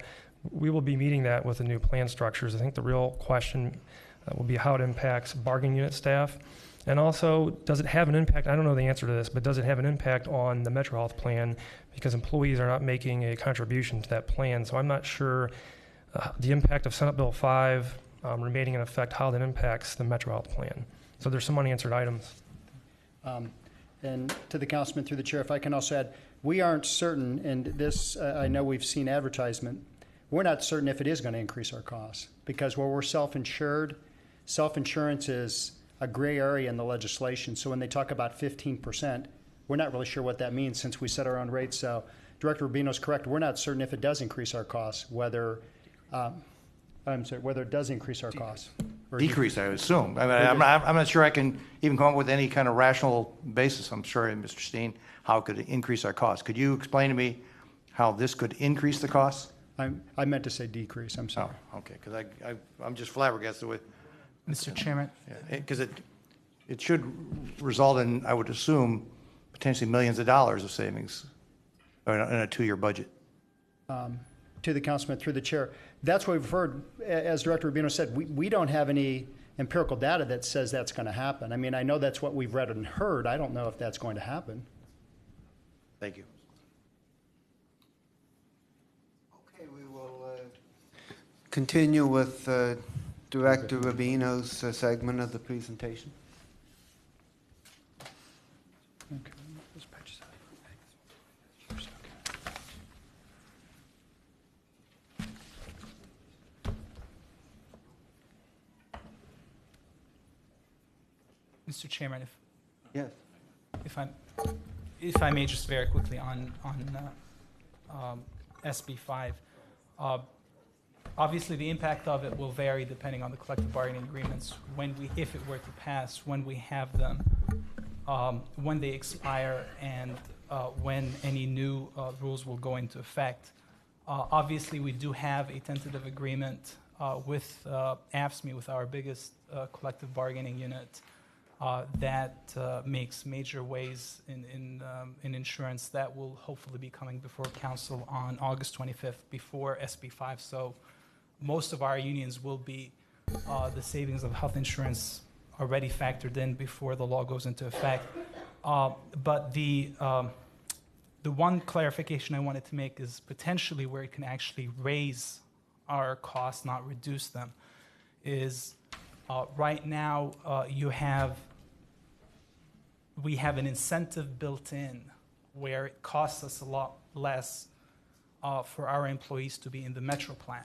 we will be meeting that with the new plan structures. I think the real question will be how it impacts bargaining unit staff. And also, does it have an impact? I don't know the answer to this, but does it have an impact on the Metro Health plan because employees are not making a contribution to that plan? So I'm not sure the impact of Senate Bill 5 remaining in effect, how that impacts the Metro Health plan. So there's some unanswered items. And to the councilman through the chair, if I can also add, we aren't certain, and this, I know we've seen advertisement, we're not certain if it is going to increase our costs, because where we're self-insured, self-insurance is a gray area in the legislation. So when they talk about 15%, we're not really sure what that means since we set our own rates. So Director Rubino's correct. We're not certain if it does increase our costs, whether it does increase our costs. Or Decrease, I would assume. I mean, I'm not sure I can even come up with any kind of rational basis, I'm sorry, Mr. Steen, how it could increase our costs. Could you explain to me how this could increase the costs? I meant to say decrease, I'm sorry. Oh, okay, because I'm just flabbergasted with, Mr. Chairman, because it should result in, I would assume, potentially millions of dollars of savings in a 2-year budget. To the councilman through the chair, that's what we've heard. As Director Rubino said, we don't have any empirical data that says that's going to happen. I mean, I know that's what we've read and heard. I don't know if that's going to happen. Thank you. Okay, we will continue with Director Rubino's segment of the presentation. Okay. Mr. Chairman, Yes. if I may just very quickly on SB 5. Obviously, the impact of it will vary depending on the collective bargaining agreements if it were to pass, when we have them, when they expire, and when any new rules will go into effect. Obviously, we do have a tentative agreement with AFSCME, with our biggest collective bargaining unit, that makes major ways in insurance that will hopefully be coming before council on August 25th before SB 5. So most of our unions will be the savings of health insurance already factored in before the law goes into effect. But the one clarification I wanted to make is potentially where it can actually raise our costs, not reduce them, is right now we have an incentive built in where it costs us a lot less for our employees to be in the Metro plan,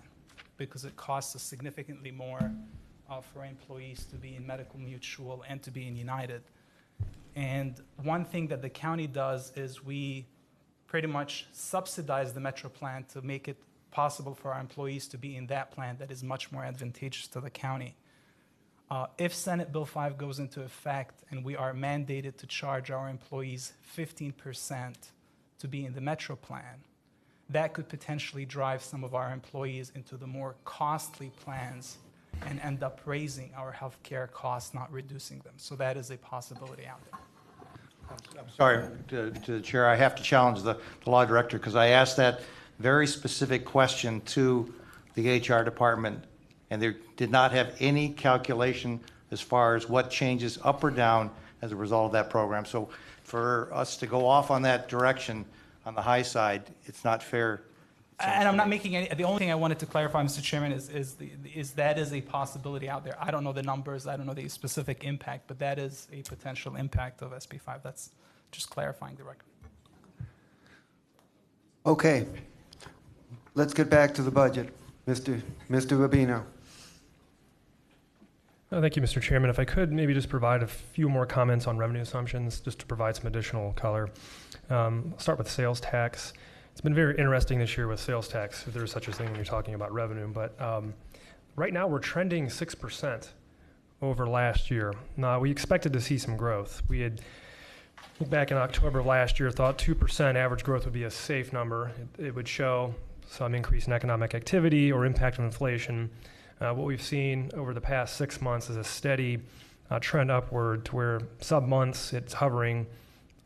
because it costs us significantly more for employees to be in Medical Mutual and to be in United. And one thing that the county does is we pretty much subsidize the Metro plan to make it possible for our employees to be in that plan that is much more advantageous to the county. If Senate Bill 5 goes into effect and we are mandated to charge our employees 15% to be in the Metro plan, that could potentially drive some of our employees into the more costly plans and end up raising our health care costs, not reducing them. So that is a possibility out there. I'm sorry, to the chair, I have to challenge the law director, because I asked that very specific question to the HR department, and they did not have any calculation as far as what changes up or down as a result of that program. So for us to go off on that direction on the high side, it's not fair. And I'm not making any, the only thing I wanted to clarify, Mr. Chairman, is that is a possibility out there. I don't know the numbers, I don't know the specific impact, but that is a potential impact of SB 5. That's just clarifying the record. Okay, let's get back to the budget. Mr. Rubino. Thank you, Mr. Chairman. If I could maybe just provide a few more comments on revenue assumptions, just to provide some additional color. I'll start with sales tax. It's been very interesting this year with sales tax, if there's such a thing when you're talking about revenue. But right now we're trending 6% over last year. Now, we expected to see some growth. We had, back in October of last year, thought 2% average growth would be a safe number. It would show some increase in economic activity or impact of inflation. What we've seen over the past 6 months is a steady trend upward to where sub-months it's hovering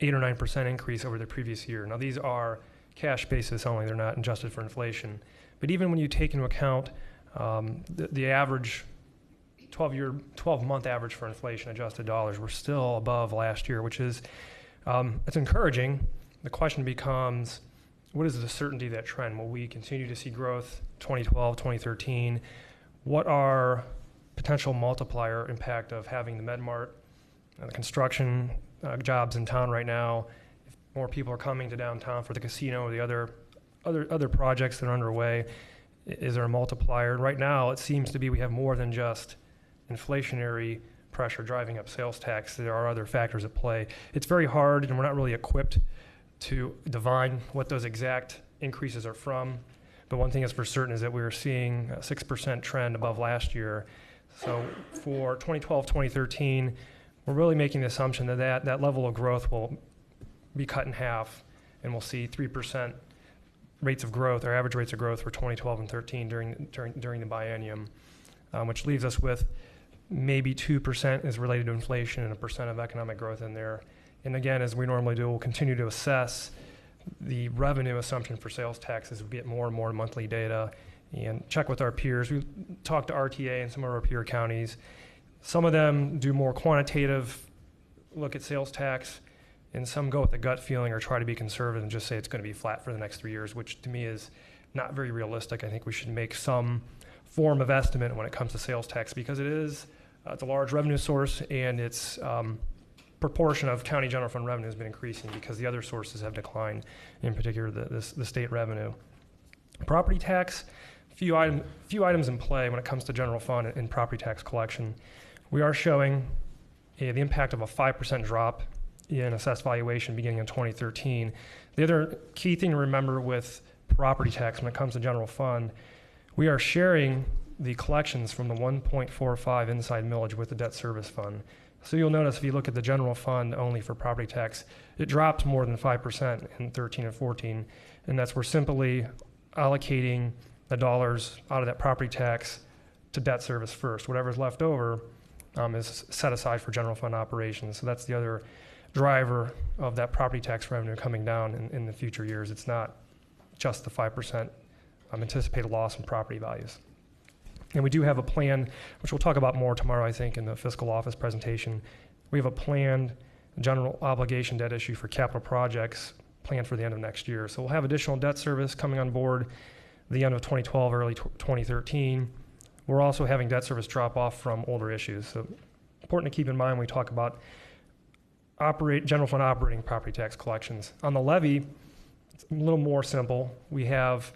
8 or 9% increase over the previous year. Now, these are cash basis only. They're not adjusted for inflation. But even when you take into account the average 12-month average for inflation adjusted dollars. We're still above last year, which is, it's encouraging. The question becomes, what is the certainty of that trend? Will we continue to see growth 2012, 2013? What are potential multiplier impact of having the MedMart, the construction jobs in town right now? If more people are coming to downtown for the casino or the other projects that are underway, is there a multiplier? Right now, it seems to be we have more than just inflationary pressure driving up sales tax. There are other factors at play. It's very hard, and we're not really equipped to divine what those exact increases are from. But one thing is for certain is that we are seeing a 6% trend above last year. So for 2012, 2013, we're really making the assumption that that level of growth will be cut in half, and we'll see 3% rates of growth, or average rates of growth for 2012 and 13 during the biennium, which leaves us with maybe 2% is related to inflation and 1% of economic growth in there. And again, as we normally do, we'll continue to assess the revenue assumption for sales tax as we get more and more monthly data and check with our peers. We talked to RTA and some of our peer counties. Some of them do more quantitative look at sales tax, and some go with a gut feeling or try to be conservative and just say it's going to be flat for the next 3 years, which to me is not very realistic. I think we should make some form of estimate when it comes to sales tax, because it's a large revenue source, and its proportion of county general fund revenue has been increasing because the other sources have declined, in particular the state revenue. Property tax, few items in play when it comes to general fund and property tax collection. We are showing the impact of a 5% drop in assessed valuation beginning in 2013. The other key thing to remember with property tax when it comes to general fund, we are sharing the collections from the 1.45 inside millage with the debt service fund. So you'll notice if you look at the general fund only for property tax, it dropped more than 5% in 13 and 14, and that's we're simply allocating the dollars out of that property tax to debt service first. Whatever's left over is set aside for general fund operations. So that's the other driver of that property tax revenue coming down in the future years. It's not just the 5% anticipated loss in property values. And we do have a plan, which we'll talk about more tomorrow, I think, in the fiscal office presentation. We have a planned general obligation debt issue for capital projects planned for the end of next year. So we'll have additional debt service coming on board the end of 2012, early 2013. We're also having debt service drop off from older issues. So important to keep in mind when we talk about general fund operating property tax collections. On the levy, it's a little more simple. We have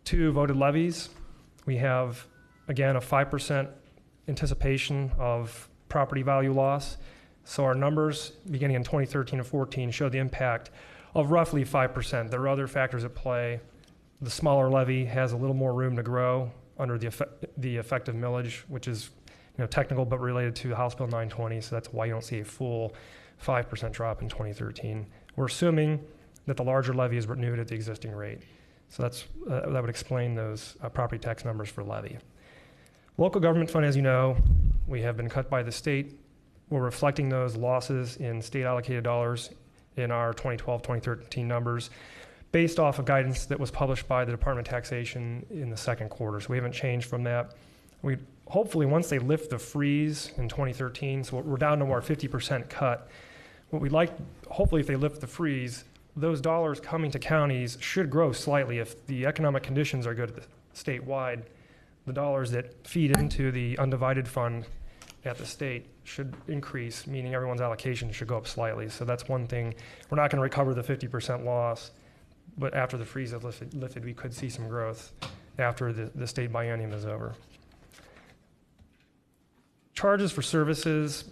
2 voted levies. We have, again, a 5% anticipation of property value loss. So our numbers beginning in 2013 and 14 show the impact of roughly 5%. There are other factors at play. The smaller levy has a little more room to grow under the effective millage, which is technical but related to House Bill 920. So that's why you don't see a full 5% drop in 2013. We're assuming that the larger levy is renewed at the existing rate. So that would explain those property tax numbers for levy. Local government fund, as you know, we have been cut by the state. We're reflecting those losses in state allocated dollars in our 2012-2013 numbers based off of guidance that was published by the Department of Taxation in the second quarter. So we haven't changed from that. We hopefully, once they lift the freeze in 2013, so we're down to our 50% cut. What we'd like, hopefully if they lift the freeze, those dollars coming to counties should grow slightly if the economic conditions are good statewide. The dollars that feed into the undivided fund at the state should increase, meaning everyone's allocation should go up slightly. So that's one thing. We're not going to recover the 50% loss, but after the freeze is lifted, we could see some growth after the state biennium is over. Charges for services,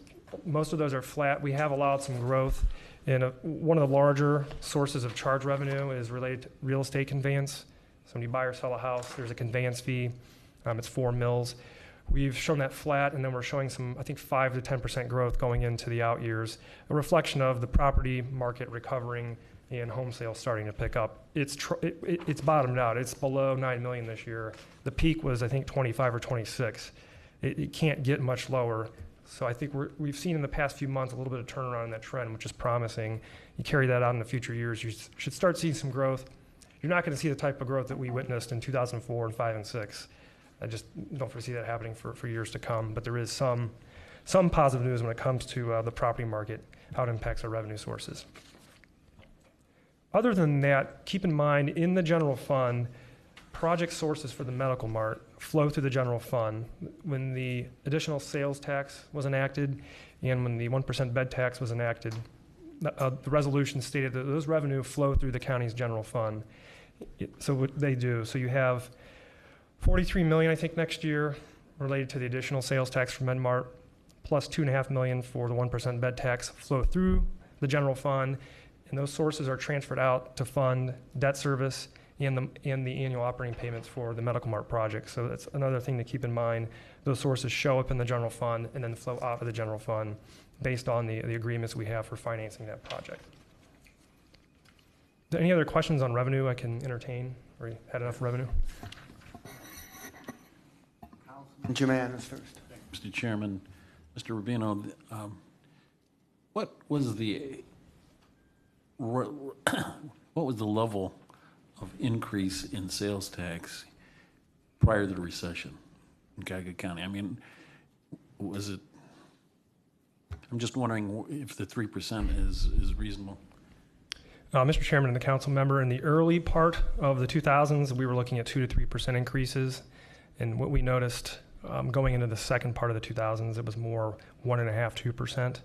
most of those are flat. We have allowed some growth. And one of the larger sources of charge revenue is related to real estate conveyance. So when you buy or sell a house, there's a conveyance fee. It's 4 mills. We've shown that flat, and then we're showing some, I think, 5 to 10% growth going into the out years, a reflection of the property market recovering and home sales starting to pick up. It's bottomed out. It's below 9 million this year. The peak was, I think, 25 or 26. It can't get much lower. So I think we've seen in the past few months a little bit of turnaround in that trend, which is promising. You carry that out in the future years, you should start seeing some growth. You're not going to see the type of growth that we witnessed in 2004 and 5 and 6. I just don't foresee that happening for years to come, but there is some positive news when it comes to the property market, how it impacts our revenue sources. Other than that, keep in mind, in the general fund, project sources for the medical mart flow through the general fund. When the additional sales tax was enacted and when the 1% bed tax was enacted, the resolution stated that those revenue flow through the county's general fund. So what they do, so you have 43 million, I think, next year related to the additional sales tax for MedMart, plus 2.5 million for the 1% bed tax flow through the general fund, and those sources are transferred out to fund debt service and the annual operating payments for the Medical Mart project. So that's another thing to keep in mind. Those sources show up in the general fund and then flow out of the general fund based on the agreements we have for financing that project. Any other questions on revenue I can entertain, or you had enough revenue? Jim first. Mr. Chairman, Mr. Rubino, what was the level of increase in sales tax prior to the recession in Cuyahoga County? I mean, was it? I'm just wondering if the 3% is reasonable. Mr. Chairman and the council member, in the early part of the 2000s, we were looking at 2 to 3% increases, and what we noticed going into the second part of the 2000s, it was more 1.5%, 2%, and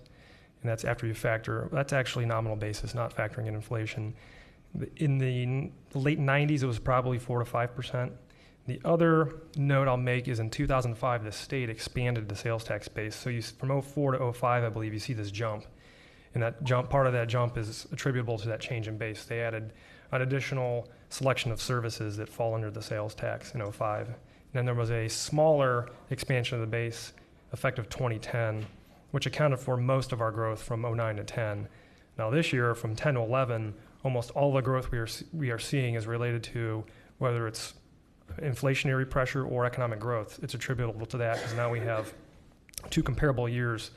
that's after you factor. That's actually nominal basis, not factoring in inflation. In the late 90s, it was probably 4 to 5%. The other note I'll make is in 2005, the state expanded the sales tax base. So from 04 to 05, I believe, you see this jump. And that jump, part of that jump is attributable to that change in base. They added an additional selection of services that fall under the sales tax in 05. And then there was a smaller expansion of the base effective 2010, which accounted for most of our growth from 09 to 10. Now this year, from 10 to 11, almost all the growth we are seeing is related to whether it's inflationary pressure or economic growth. It's attributable to that because now we have 2 comparable years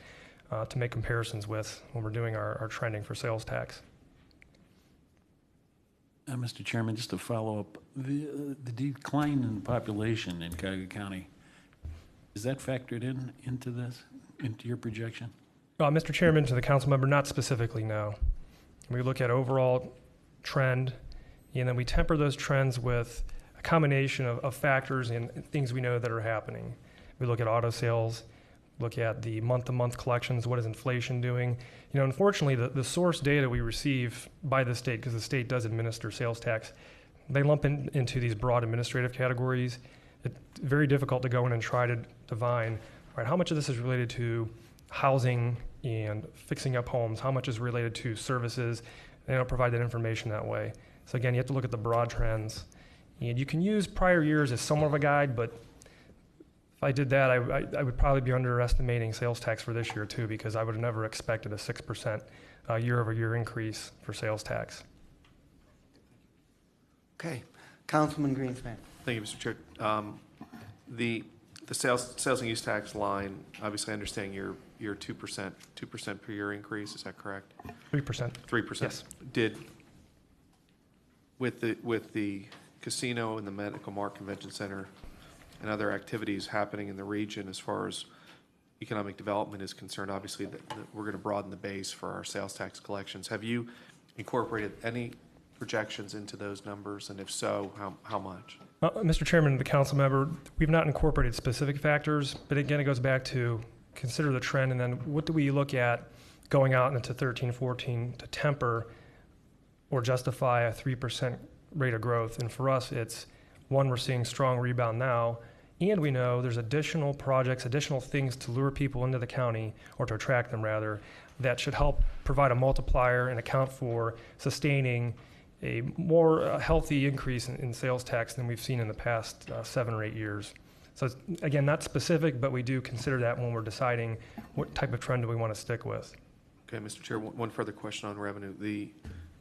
to make comparisons with when we're doing our trending for sales tax. Mr. Chairman, just to follow up, the decline in population in Cuyahoga County, is that factored into your projection? Mr. Chairman, to the council member, not specifically, no. We look at overall trend, and then we temper those trends with a combination of factors and things we know that are happening. We look at auto sales, look at the month-to-month collections, what is inflation doing. You know, unfortunately, the source data we receive by the state, because the state does administer sales tax, they lump into these broad administrative categories. It's very difficult to go in and try to divine, all right, how much of this is related to housing and fixing up homes, how much is related to services. They don't provide that information that way. So again, you have to look at the broad trends. And you can use prior years as somewhat of a guide, but if I did that, I would probably be underestimating sales tax for this year too, because I would have never expected a 6% year-over-year increase for sales tax. Okay. Councilman Greenspan. Thank you, Mr. Chair. The sales and use tax line, obviously I understand your 2% per year increase, is that correct? 3%. 3%? Yes. Did, with the casino and the Medical Mart Convention Center and other activities happening in the region as far as economic development is concerned, obviously that we're going to broaden the base for our sales tax collections. Have you incorporated any projections into those numbers, and if so, how much? Mr. Chairman, the council member, we've not incorporated specific factors, but again, it goes back to consider the trend, and then what do we look at going out into 13, 14 to temper or justify a 3% rate of growth. And for us, it's one, we're seeing strong rebound now, and we know there's additional projects, additional things to lure people into the county, or to attract them rather, that should help provide a multiplier and account for sustaining a more healthy increase in sales tax than we've seen in the past 7 or 8 years. So it's, again, not specific, but we do consider that when we're deciding what type of trend do we want to stick with. Okay, Mr. Chair, one further question on revenue.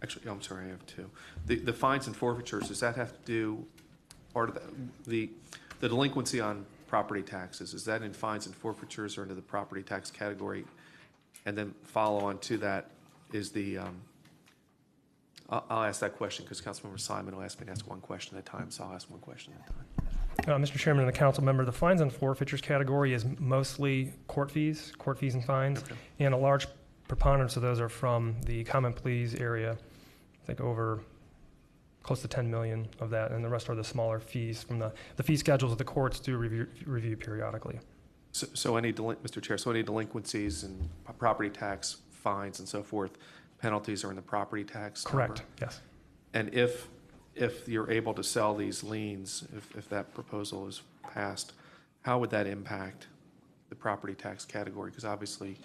Actually, I'm sorry, I have 2. The fines and forfeitures, does that have to do part of the delinquency on property taxes? Is that in fines and forfeitures or into the property tax category? And then follow on to that is I'll ask that question because Councilmember Simon will ask me to ask one question at a time, so I'll ask one question at a time. Mr. Chairman and the council member, the fines and forfeitures category is mostly court fees and fines, and a large preponderance of those are from the common pleas area. I think over close to 10 million of that, and the rest are the smaller fees from the fee schedules that the courts do review periodically. So Mr. Chair, so any delinquencies and property tax fines and so forth, penalties are in the property tax number? Correct, yes. And if you're able to sell these liens, if that proposal is passed, how would that impact the property tax category? Because obviously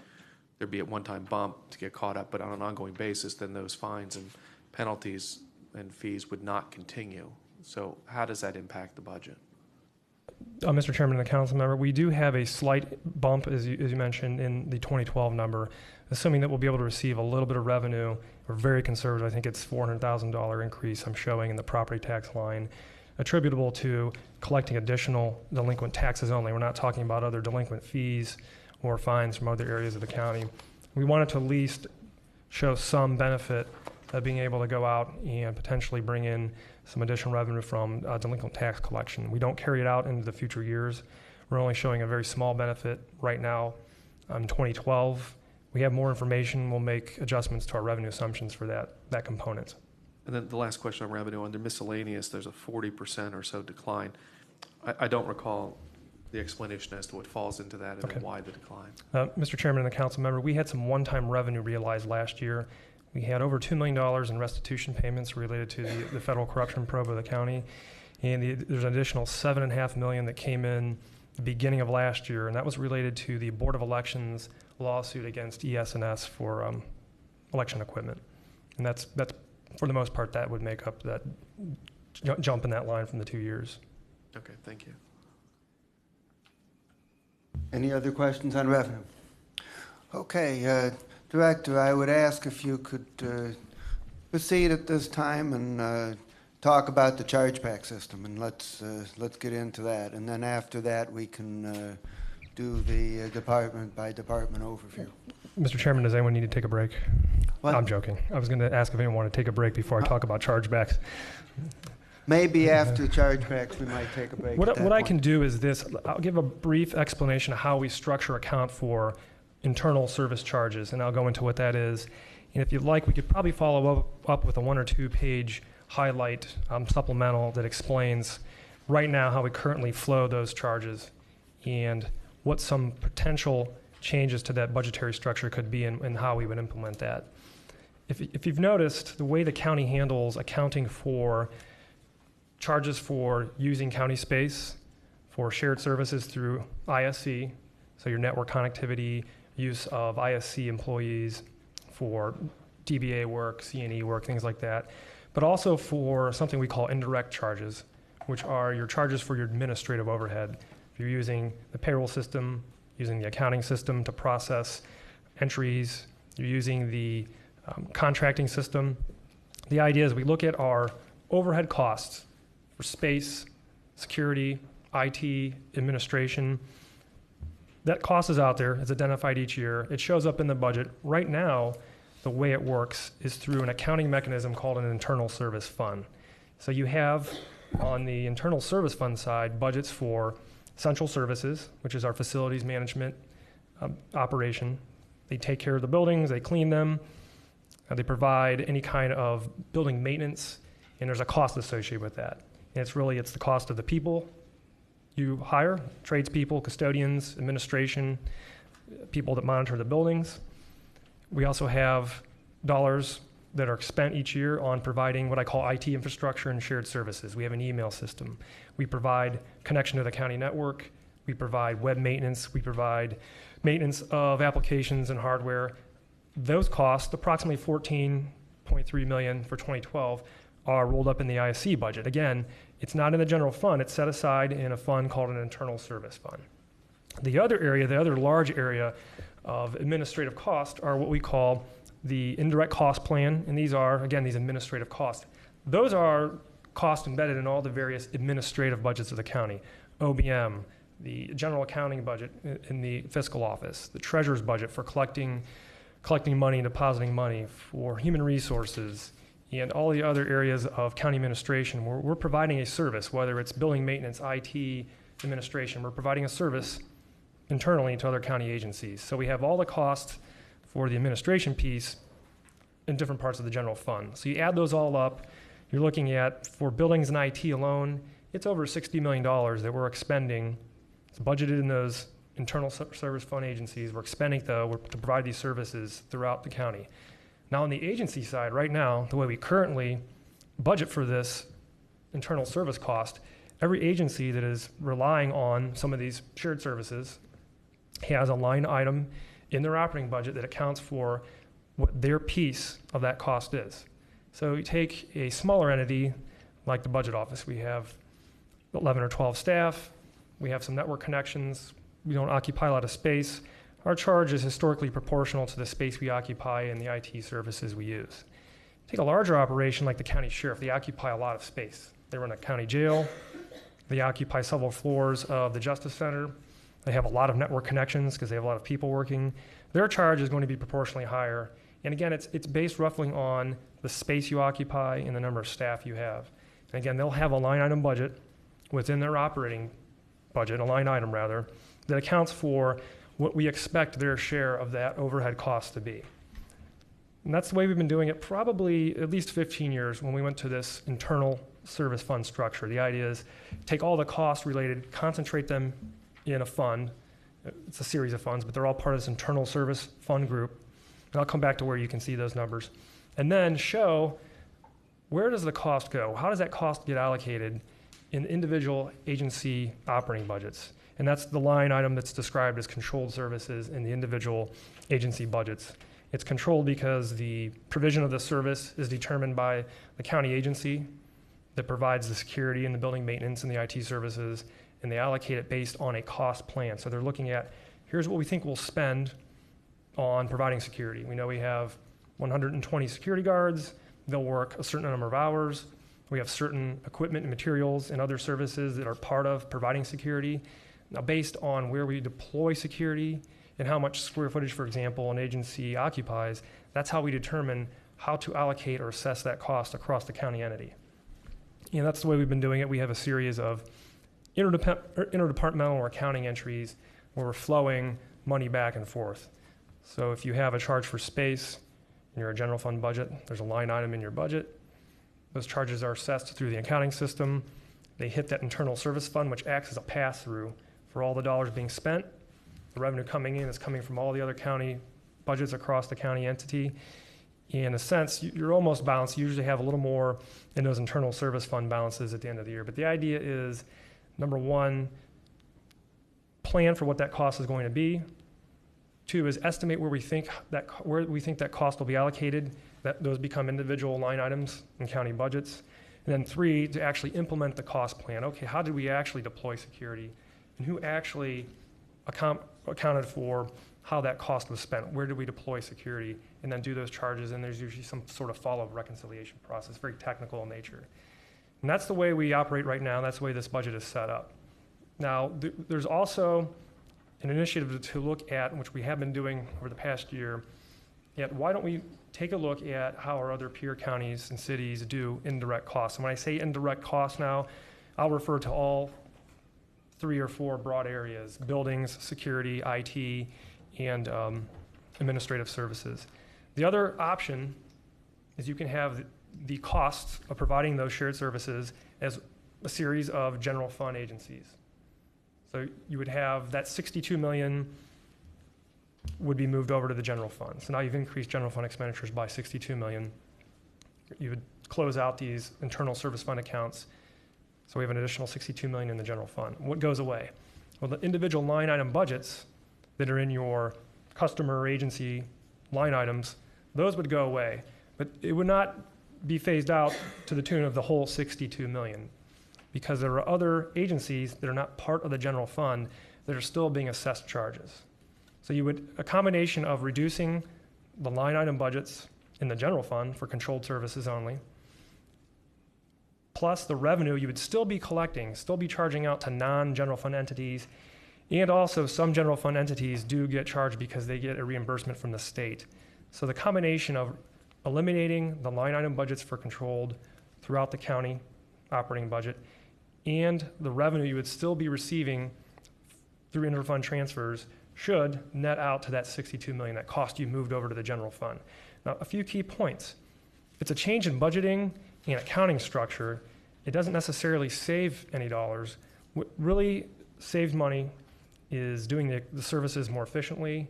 there'd be a one-time bump to get caught up, but on an ongoing basis, then those fines and penalties and fees would not continue. So how does that impact the budget? Mr. Chairman and the council member, we do have a slight bump, as you mentioned, in the 2012 number, assuming that we'll be able to receive a little bit of revenue. We're very conservative. I think it's $400,000 increase I'm showing in the property tax line, attributable to collecting additional delinquent taxes only. We're not talking about other delinquent fees or fines from other areas of the county. We wanted to at least show some benefit of being able to go out and potentially bring in some additional revenue from delinquent tax collection. We don't carry it out into the future years. We're only showing a very small benefit right now. In 2012, we have more information. We'll make adjustments to our revenue assumptions for that component. And then the last question on revenue, under miscellaneous, there's a 40% or so decline. I don't recall the explanation as to what falls into that and why the decline. Mr. Chairman and the council member, we had some one-time revenue realized last year. We had over $2 million in restitution payments related to the federal corruption probe of the county. And there's an additional $7.5 million that came in the beginning of last year, and that was related to the Board of Elections lawsuit against ES&S for election equipment. And that's for the most part, that would make up that jump in that line from the 2 years. Okay, thank you. Any other questions on revenue? Okay, Director, I would ask if you could proceed at this time and talk about the chargeback system, and let's get into that. And then after that, we can do the department by department overview. Mr. Chairman, does anyone need to take a break? What? I'm joking. I was going to ask if anyone wanted to take a break before I talk about chargebacks. Maybe after chargebacks, we might take a break. What I can do is this. I'll give a brief explanation of how we structure account for internal service charges, and I'll go into what that is. And if you'd like, we could probably follow up with a 1 or 2 page highlight supplemental that explains right now how we currently flow those charges and what some potential changes to that budgetary structure could be and how we would implement that. If you've noticed, the way the county handles accounting for charges for using county space, for shared services through ISC, so your network connectivity, use of ISC employees for DBA work, C&E work, things like that, but also for something we call indirect charges, which are your charges for your administrative overhead. If you're using the payroll system, using the accounting system to process entries, you're using the contracting system. The idea is we look at our overhead costs for space, security, IT, administration. That cost is out there. It's identified each year. It shows up in the budget. Right now, the way it works is through an accounting mechanism called an internal service fund. So you have on the internal service fund side budgets for central services, which is our facilities management operation. They take care of the buildings, they clean them, they provide any kind of building maintenance, and there's a cost associated with that. And it's the cost of the people you hire, tradespeople, custodians, administration, people that monitor the buildings. We also have dollars that are spent each year on providing what I call IT infrastructure and shared services. We have an email system. We provide connection to the county network. We provide web maintenance. We provide maintenance of applications and hardware. Those costs, approximately $14.3 million for 2012, are rolled up in the ISC budget. Again, it's not in the general fund. It's set aside in a fund called an internal service fund. The other large area of administrative costs are what we call the indirect cost plan, and these are, again, these administrative costs. Those are costs embedded in all the various administrative budgets of the county. OBM, the general accounting budget in the fiscal office, the treasurer's budget for collecting money and depositing money, for human resources, and all the other areas of county administration. We're providing a service, whether it's building maintenance, IT, administration. We're providing a service internally to other county agencies. So we have all the costs for the administration piece in different parts of the general fund. So you add those all up, you're looking at, for buildings and IT alone, it's over $60 million that we're expending. It's budgeted in those internal service fund agencies. We're expending, though, to provide these services throughout the county. Now, on the agency side, right now, the way we currently budget for this internal service cost, every agency that is relying on some of these shared services has a line item in their operating budget that accounts for what their piece of that cost is. So you take a smaller entity like the budget office. We have 11 or 12 staff. We have some network connections. We don't occupy a lot of space. Our charge is historically proportional to the space we occupy and the IT services we use. Take a larger operation like the county sheriff. They occupy a lot of space. They run a county jail. They occupy several floors of the Justice Center. They have a lot of network connections because they have a lot of people working. Their charge is going to be proportionally higher. And again, it's based roughly on the space you occupy and the number of staff you have. And again, they'll have a line item budget within their operating budget, a line item rather, that accounts for what we expect their share of that overhead cost to be. And that's the way we've been doing it probably at least 15 years when we went to this internal service fund structure. The idea is take all the costs related, concentrate them in a fund. It's a series of funds, but they're all part of this internal service fund group. And I'll come back to where you can see those numbers. And then show where does the cost go? How does that cost get allocated in individual agency operating budgets? And that's the line item that's described as controlled services in the individual agency budgets. It's controlled because the provision of the service is determined by the county agency that provides the security and the building maintenance and the IT services, and they allocate it based on a cost plan. So they're looking at, here's what we think we'll spend on providing security. We know we have 120 security guards. They'll work a certain number of hours. We have certain equipment and materials and other services that are part of providing security. Now, based on where we deploy security and how much square footage, for example, an agency occupies, that's how we determine how to allocate or assess that cost across the county entity. And that's the way we've been doing it. We have a series of interdepartmental or accounting entries where we're flowing money back and forth. So if you have a charge for space in your general fund budget, there's a line item in your budget. Those charges are assessed through the accounting system. They hit that internal service fund, which acts as a pass-through for all the dollars being spent. The revenue coming in is coming from all the other county budgets across the county entity. In a sense, you're almost balanced. You usually have a little more in those internal service fund balances at the end of the year. But the idea is, number one, plan for what that cost is going to be. Two is estimate where we think that cost will be allocated. That those become individual line items in county budgets. And then three, to actually implement the cost plan. Okay, how did we actually deploy security? And who actually accounted for how that cost was spent? Where did we deploy security? And then do those charges, and there's usually some sort of follow-up reconciliation process, very technical in nature. And that's the way we operate right now. That's the way this budget is set up. Now, there's also an initiative to look at, which we have been doing over the past year, yet why don't we take a look at how our other peer counties and cities do indirect costs? And when I say indirect costs now, I'll refer to all 3 or 4 broad areas: buildings, security, IT, and administrative services. The other option is you can have the costs of providing those shared services as a series of general fund agencies. So you would have that 62 million would be moved over to the general fund. So now you've increased general fund expenditures by 62 million. You would close out these internal service fund accounts. So we have an additional 62 million in the general fund. What goes away? Well, the individual line item budgets that are in your customer or agency line items, those would go away. But it would not be phased out to the tune of the whole 62 million, because there are other agencies that are not part of the general fund that are still being assessed charges. So you would, a combination of reducing the line item budgets in the general fund for controlled services only, plus the revenue you would still be collecting, still be charging out to non-general fund entities, and also some general fund entities do get charged because they get a reimbursement from the state. So the combination of eliminating the line item budgets for controlled throughout the county operating budget, and the revenue you would still be receiving through interfund transfers should net out to that $62 million, that cost you moved over to the general fund. Now, a few key points. If it's a change in budgeting and accounting structure, it doesn't necessarily save any dollars. What really saves money is doing the services more efficiently,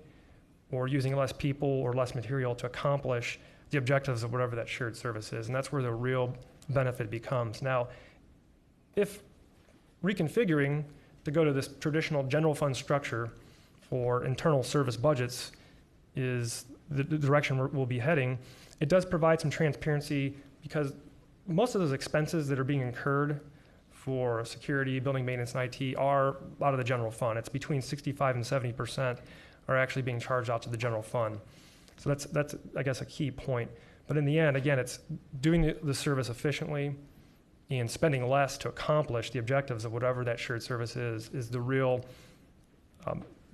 or using less people or less material to accomplish the objectives of whatever that shared service is. And that's where the real benefit becomes. Now, if reconfiguring to go to this traditional general fund structure for internal service budgets is the direction we'll be heading, it does provide some transparency, because most of those expenses that are being incurred for security, building maintenance, and IT are out of the general fund. It's between 65 and 70% are actually being charged out to the general fund. So that's I guess, a key point. But in the end, again, it's doing the service efficiently and spending less to accomplish the objectives of whatever that shared service is the real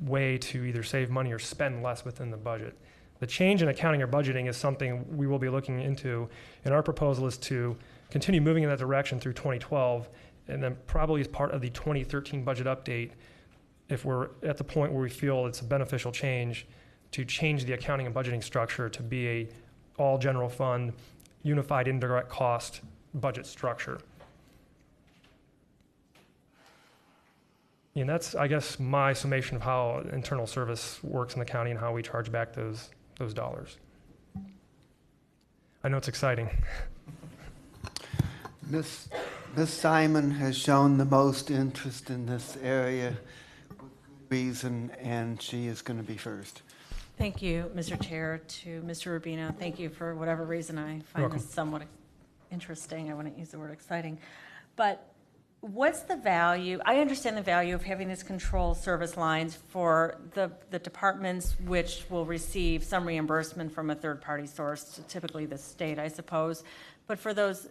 way to either save money or spend less within the budget. The change in accounting or budgeting is something we will be looking into, and our proposal is to continue moving in that direction through 2012, and then probably as part of the 2013 budget update, if we're at the point where we feel it's a beneficial change, to change the accounting and budgeting structure to be a all general fund, unified indirect cost budget structure. And that's, I guess, my summation of how internal service works in the county and how we charge back those dollars. I know it's exciting. Miss Simon has shown the most interest in this area with good reason, and she is going to be first. Thank you, Mr. Chair. To Mr. Rubino, thank you for whatever reason. I find this somewhat interesting. I wouldn't use the word exciting. But what's the value? I understand the value of having these control service lines for the departments which will receive some reimbursement from a third-party source, typically the state, I suppose. But for those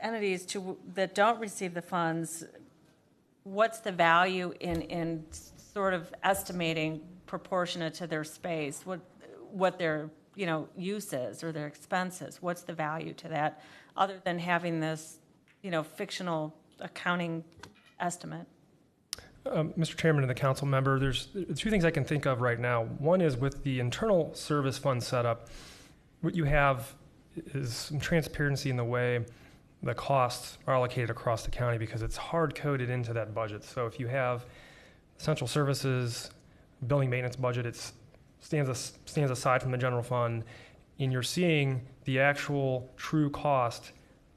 entities that don't receive the funds, what's the value in sort of estimating proportionate to their space, what their use is or their expenses? What's the value to that, other than having this fictional accounting estimate? Mr. Chairman and the council member, there's two things I can think of right now. One is with the internal service fund setup, what you have is some transparency in the way the costs are allocated across the county, because it's hard-coded into that budget. So if you have essential services, building maintenance budget, it stands aside from the general fund, and you're seeing the actual true cost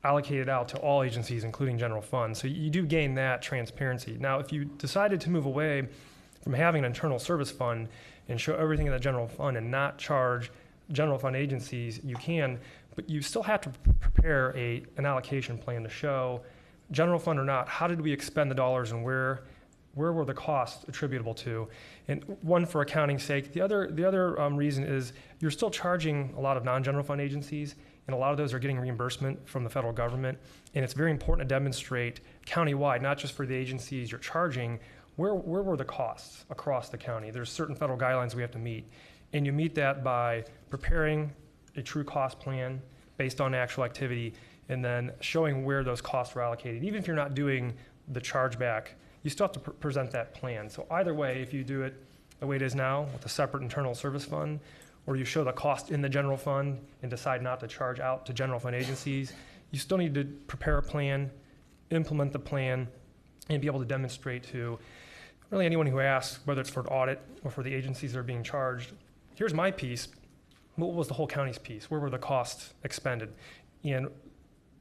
allocated out to all agencies, including general fund. So you do gain that transparency. Now, if you decided to move away from having an internal service fund and show everything in the general fund and not charge general fund agencies, you can, but you still have to prepare an allocation plan to show, general fund or not, how did we expend the dollars and where were the costs attributable to? And one, for accounting's sake. The other reason is you're still charging a lot of non-general fund agencies, and a lot of those are getting reimbursement from the federal government. And it's very important to demonstrate countywide, not just for the agencies you're charging, where were the costs across the county. There's certain federal guidelines we have to meet. And you meet that by preparing a true cost plan based on actual activity, and then showing where those costs were allocated. Even if you're not doing the chargeback, you still have to present that plan. So either way, if you do it the way it is now with a separate internal service fund, or you show the cost in the general fund and decide not to charge out to general fund agencies, you still need to prepare a plan, implement the plan, and be able to demonstrate to really anyone who asks, whether it's for an audit or for the agencies that are being charged, here's my piece, what was the whole county's piece? Where were the costs expended? And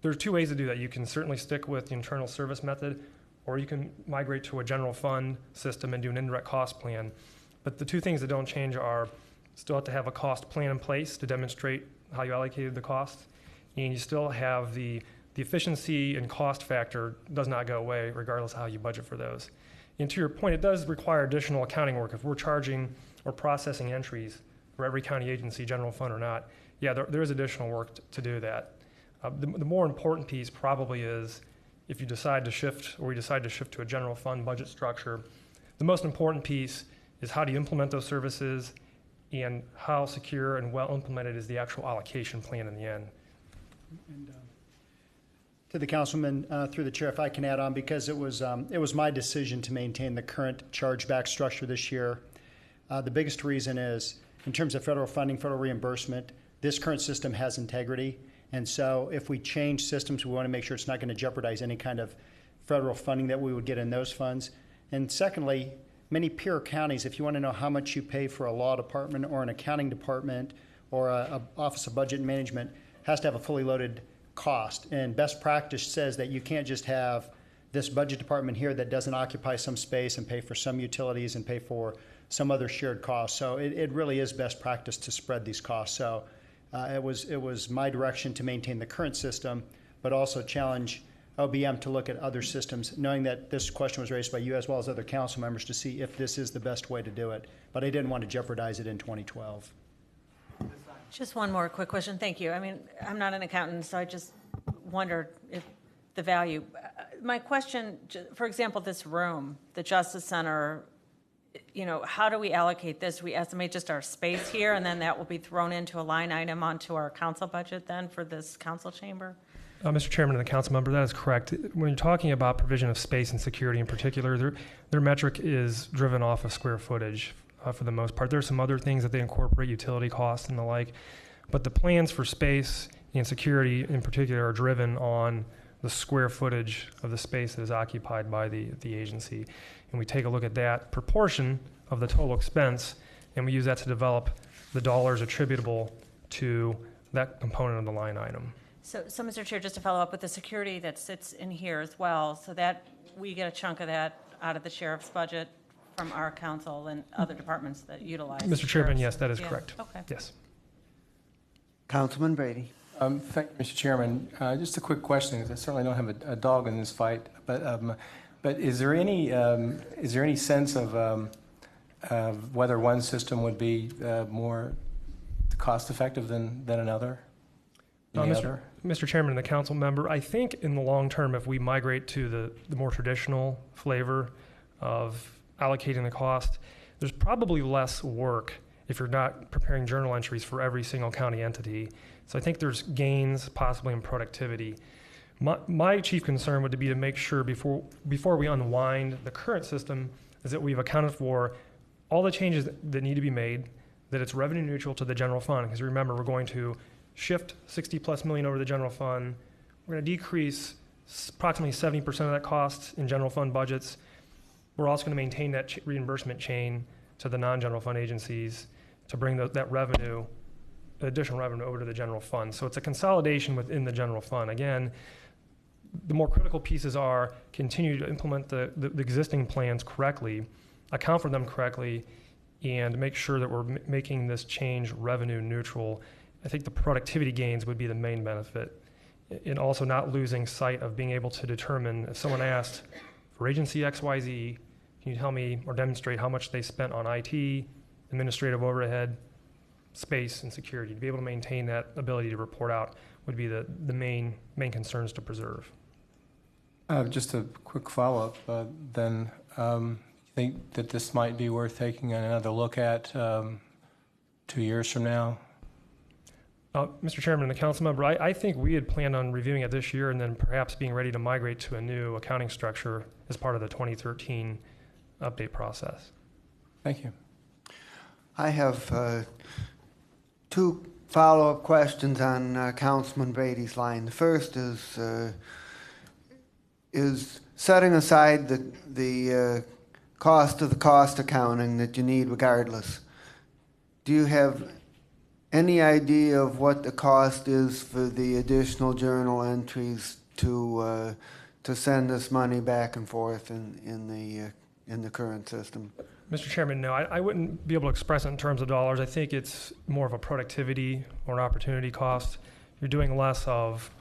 there are two ways to do that. You can certainly stick with the internal service method, or you can migrate to a general fund system and do an indirect cost plan. But the two things that don't change are still have to have a cost plan in place to demonstrate how you allocated the cost, and you still have the efficiency and cost factor does not go away regardless of how you budget for those. And to your point, it does require additional accounting work. If we're charging or processing entries for every county agency, general fund or not, yeah, there is additional work to do that. The more important piece probably is if you decide to shift, or we decide to shift to a general fund budget structure, the most important piece is how do you implement those services and how secure and well implemented is the actual allocation plan in the end. And, to the councilman, through the chair, if I can add on, because it was my decision to maintain the current chargeback structure this year. The biggest reason is, in terms of federal funding, federal reimbursement, this current system has integrity. And so if we change systems, we want to make sure it's not going to jeopardize any kind of federal funding that we would get in those funds. And secondly, many peer counties, if you want to know how much you pay for a law department or an accounting department or a Office of Budget and Management, has to have a fully loaded cost. And best practice says that you can't just have this budget department here that doesn't occupy some space and pay for some utilities and pay for some other shared costs. So it really is best practice to spread these costs. So it was my direction to maintain the current system, but also challenge OBM to look at other systems, knowing that this question was raised by you as well as other council members to see if this is the best way to do it. But I didn't want to jeopardize it in 2012. Just one more quick question. Thank you. I mean, I'm not an accountant, so I just wondered if the value. My question, for example, this room, the Justice Center, how do we allocate this? We estimate just our space here, and then that will be thrown into a line item onto our council budget then for this council chamber? Mr. Chairman and the council member, that is correct. When you're talking about provision of space and security in particular, their metric is driven off of square footage for the most part. There are some other things that they incorporate, utility costs and the like, but the plans for space and security in particular are driven on the square footage of the space that is occupied by the agency. And we take a look at that proportion of the total expense, and we use that to develop the dollars attributable to that component of the line item. So, Mr. Chair, just to follow up with the security that sits in here as well, so that we get a chunk of that out of the sheriff's budget from our council and other departments that utilize. Mr. Chairman, sheriff's- yes, that is Yeah. correct. Okay. Yes. Councilman Brady. Thank you, Mr. Chairman. Just a quick question, because I certainly don't have a dog in this fight, but is there any sense of whether one system would be more cost-effective than another? Mr. Chairman and the council member, I think in the long term, if we migrate to the more traditional flavor of allocating the cost, there's probably less work if you're not preparing journal entries for every single county entity. So I think there's gains possibly in productivity. My chief concern would be to make sure before we unwind the current system is that we've accounted for all the changes that need to be made, that it's revenue neutral to the general fund. Because remember, we're going to shift 60 plus million over to the general fund. We're going to decrease approximately 70% of that cost in general fund budgets. We're also going to maintain that reimbursement chain to the non-general fund agencies to bring that revenue, additional revenue, over to the general fund. So it's a consolidation within the general fund. Again, the more critical pieces are continue to implement the existing plans correctly, account for them correctly, and make sure that we're making this change revenue neutral. I think the productivity gains would be the main benefit, and also not losing sight of being able to determine, if someone asked, for agency XYZ, can you tell me or demonstrate how much they spent on IT, administrative overhead, space, and security? To be able to maintain that ability to report out would be the main concerns to preserve. Just a quick follow-up, then. Think that this might be worth taking another look at 2 years from now? Mr. Chairman and the council member, I think we had planned on reviewing it this year and then perhaps being ready to migrate to a new accounting structure as part of the 2013 update process. Thank you. I have two follow-up questions on Councilman Brady's line. The first is setting aside the cost of the cost accounting that you need regardless. Do you have any idea of what the cost is for the additional journal entries to send this money back and forth in the current system? Mr. Chairman, no, I wouldn't be able to express it in terms of dollars. I think it's more of a productivity or an opportunity cost. You're doing less of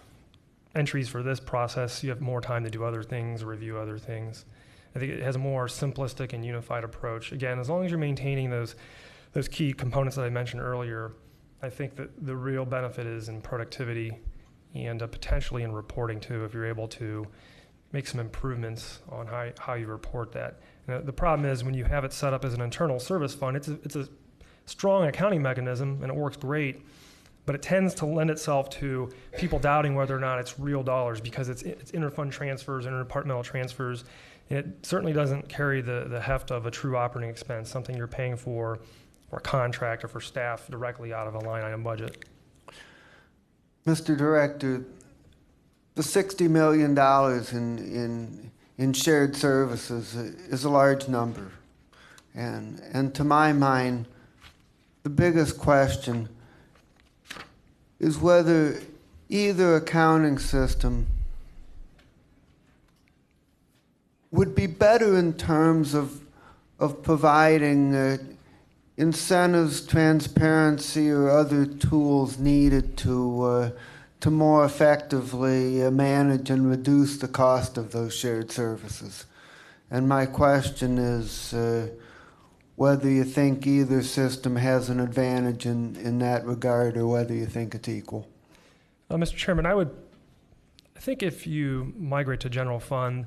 entries for this process. You have more time to do other things, review other things. I think it has a more simplistic and unified approach. Again, as long as you're maintaining those key components that I mentioned earlier, I think that the real benefit is in productivity and potentially in reporting too, if you're able to make some improvements on how you report that. And the problem is when you have it set up as an internal service fund, it's a strong accounting mechanism, and it works great, but it tends to lend itself to people doubting whether or not it's real dollars because it's interfund transfers, interdepartmental transfers, and it certainly doesn't carry the heft of a true operating expense, something you're paying for a contract or for staff directly out of a line item budget. Mr. Director, the $60 million in shared services is a large number. And to my mind, the biggest question is whether either accounting system would be better in terms of providing incentives, transparency, or other tools needed to more effectively manage and reduce the cost of those shared services. And my question is whether you think either system has an advantage in that regard or whether you think it's equal. Mr. Chairman, I think if you migrate to general fund,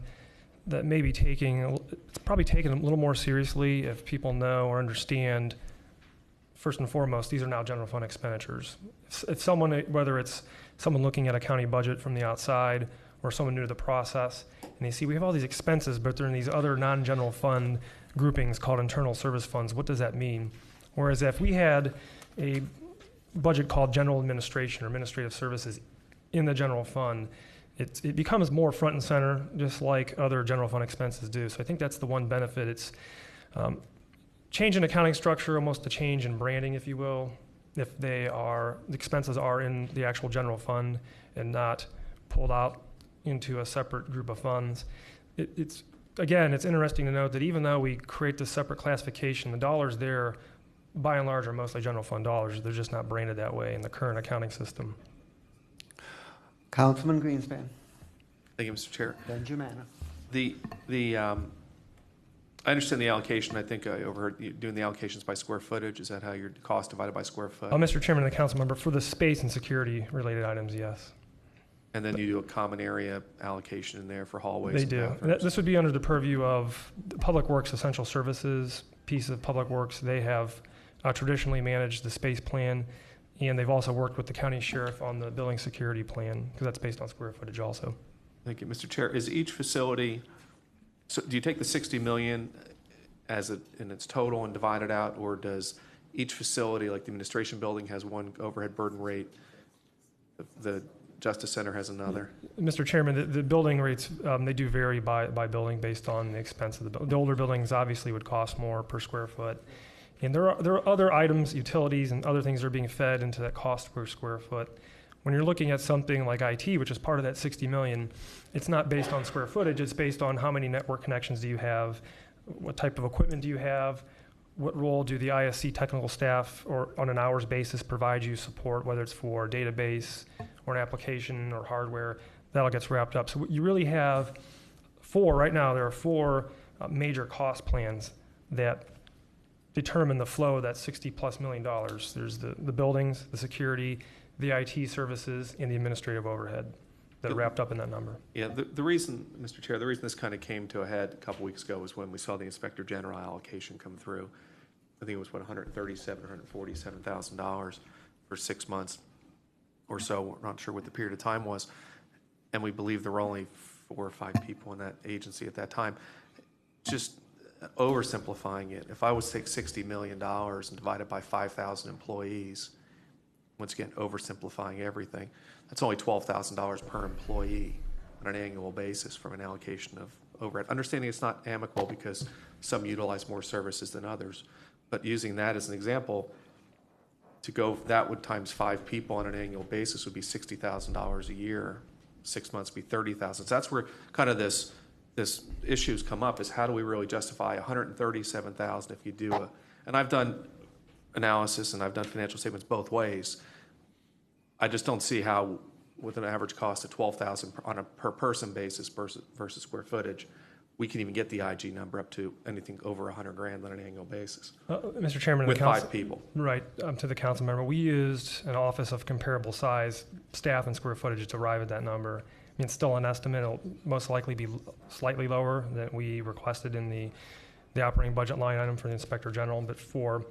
that may be it's probably taken a little more seriously if people know or understand, first and foremost, these are now general fund expenditures. If someone, whether it's someone looking at a county budget from the outside or someone new to the process, and they see we have all these expenses, but they're in these other non-general fund groupings called internal service funds, what does that mean? Whereas if we had a budget called general administration or administrative services in the general fund, it becomes more front and center, just like other general fund expenses do. So I think that's the one benefit. It's change in accounting structure, almost a change in branding, if you will, if the expenses are in the actual general fund and not pulled out into a separate group of funds. It's interesting to note that even though we create this separate classification, the dollars there, by and large, are mostly general fund dollars. They're just not branded that way in the current accounting system. Councilman Greenspan. Thank you, Mr. Chair. Benjamina. I understand the allocation. I think I overheard you doing the allocations by square footage. Is that how your cost divided by square foot? Mr. Chairman and the council member, for the space and security related items, yes. And then you do a common area allocation in there for hallways. They and do. bathrooms. This would be under the purview of the Public Works Essential Services piece of Public Works. They have traditionally managed the space plan, and they've also worked with the county sheriff on the building security plan, because that's based on square footage also. Thank you, Mr. Chair. Is each facility, so do you take the 60 million in its total and divide it out, or does each facility, like the administration building has one overhead burden rate, the Justice Center has another? Mr. Chairman, the building rates, they do vary by building based on the expense of the building. The older buildings obviously would cost more per square foot. And there are other items, utilities, and other things that are being fed into that cost per square foot. When you're looking at something like IT, which is part of that 60 million, it's not based on square footage, it's based on how many network connections do you have, what type of equipment do you have, what role do the ISC technical staff or on an hours basis provide you support, whether it's for a database or an application or hardware, that all gets wrapped up. So you really have right now there are four major cost plans that determine the flow of that $60+ million. There's the buildings, the security, the IT services, and the administrative overhead that are wrapped up in that number. Yeah, the reason, Mr. Chair, the reason this kind of came to a head a couple weeks ago was when we saw the Inspector General allocation come through. I think it was, $147,000 for 6 months or so. We're not sure what the period of time was. And we believe there were only 4 or 5 people in that agency at that time. Just oversimplifying it, if I was to take $60 million and divide it by 5,000 employees, once again, oversimplifying everything, that's only $12,000 per employee on an annual basis from an allocation of overhead. Understanding it's not amicable because some utilize more services than others, but using that as an example, to go, that would times 5 people on an annual basis would be $60,000 a year. 6 months would be $30,000. So that's where kind of this issues come up, is how do we really justify $137,000 if you do and I've done analysis and I've done financial statements both ways. I just don't see how, with an average cost of $12,000 on a per person basis versus square footage, we can even get the IG number up to anything over $100,000 on an annual basis. Mr. Chairman, with 5 people. Right, to the council member, we used an office of comparable size, staff and square footage to arrive at that number. I mean, it's still an estimate. It'll most likely be slightly lower than we requested in the operating budget line item for the Inspector General, but for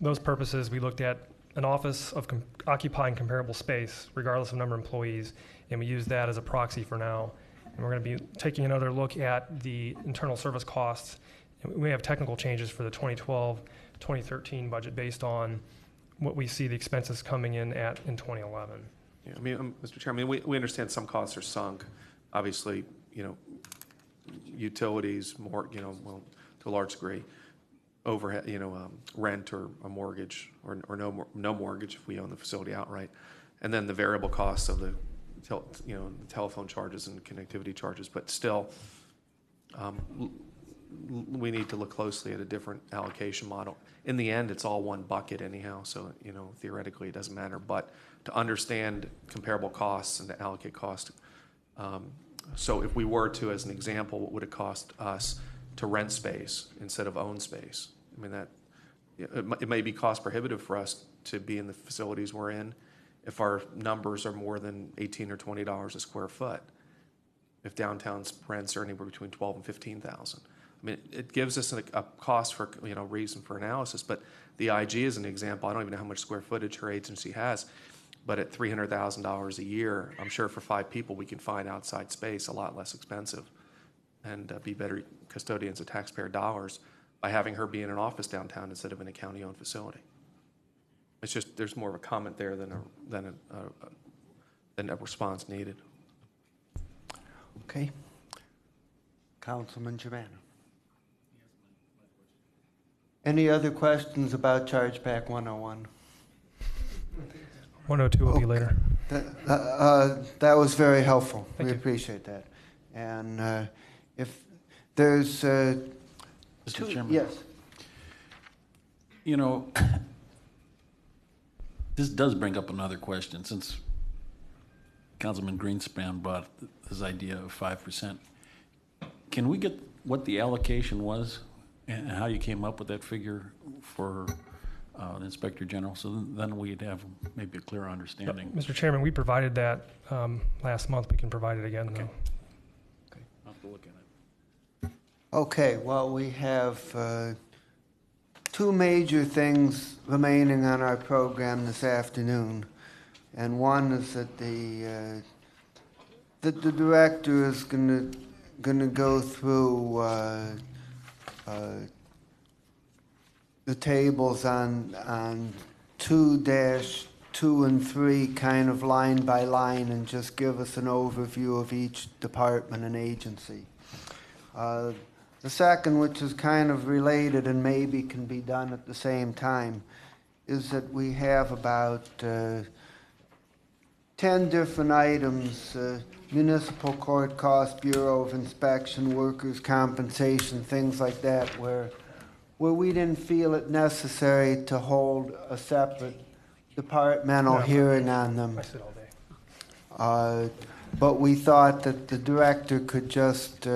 those purposes, we looked at an office of occupying comparable space, regardless of number of employees, and we used that as a proxy for now. And we're going to be taking another look at the internal service costs. And we have technical changes for the 2012-2013 budget based on what we see the expenses coming in at in 2011. Yeah, I mean, Mr. Chairman, we understand some costs are sunk. Obviously, utilities, more, well, to a large degree, overhead, rent or a mortgage or no mortgage if we own the facility outright. And then the variable costs of the telephone charges and connectivity charges. But still, we need to look closely at a different allocation model. In the end, it's all one bucket anyhow, so theoretically it doesn't matter. But to understand comparable costs and to allocate cost, so if we were to, as an example, what would it cost us to rent space instead of own space? I mean, that it may be cost prohibitive for us to be in the facilities we're in if our numbers are more than $18 or $20 a square foot. If downtown's rents are anywhere between $12,000 and $15,000. I mean, it gives us a cost for, reason for analysis, but the IG is an example. I don't even know how much square footage her agency has, but at $300,000 a year, I'm sure for 5 people, we can find outside space a lot less expensive and be better custodians of taxpayer dollars by having her be in an office downtown instead of in a county-owned facility. It's just, there's more of a comment there than a response needed. Okay. Councilman Giovanna. Any other questions about Chargeback 101? 102 will be later. That was very helpful. Thank We you. appreciate that. And if there's Mr. Chairman? Yes. This does bring up another question, since Councilman Greenspan brought this idea of 5%. Can we get what the allocation was and how you came up with that figure for the Inspector General? So then we'd have maybe a clearer understanding. Mr. Chairman, we provided that last month. We can provide it again. Okay. Okay. I'll have to look at it. Okay, well, we have 2 major things remaining on our program this afternoon. And one is that the director is going to go through the tables on 2-2 and 3 kind of line by line and just give us an overview of each department and agency. The second, which is kind of related and maybe can be done at the same time, is that we have about 10 different items, municipal court cost, Bureau of Inspection, workers' compensation, things like that, where we didn't feel it necessary to hold a separate departmental hearing on them. I sit all day. But we thought that the director could just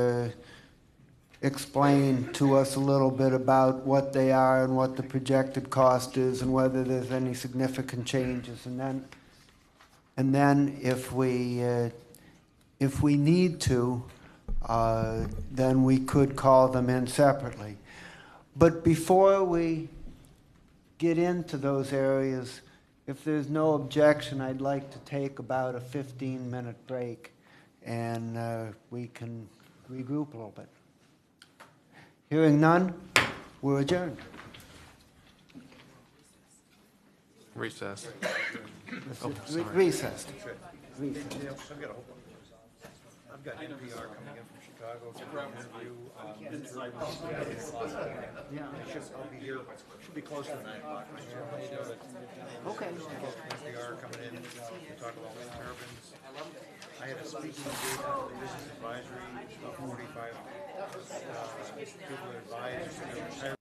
explain to us a little bit about what they are and what the projected cost is and whether there's any significant changes. And then if we need to, then we could call them in separately. But before we get into those areas, if there's no objection, I'd like to take about a 15-minute break, and we can regroup a little bit. Hearing none, we're adjourned. Recess. Recessed. I've got NPR coming in from Chicago for an interview. I'll be here, should be close to 9 o'clock. Okay. NPR coming in to talk about wind turbines. I had a speaking engagement with the Business Advisory, about 45 people advised.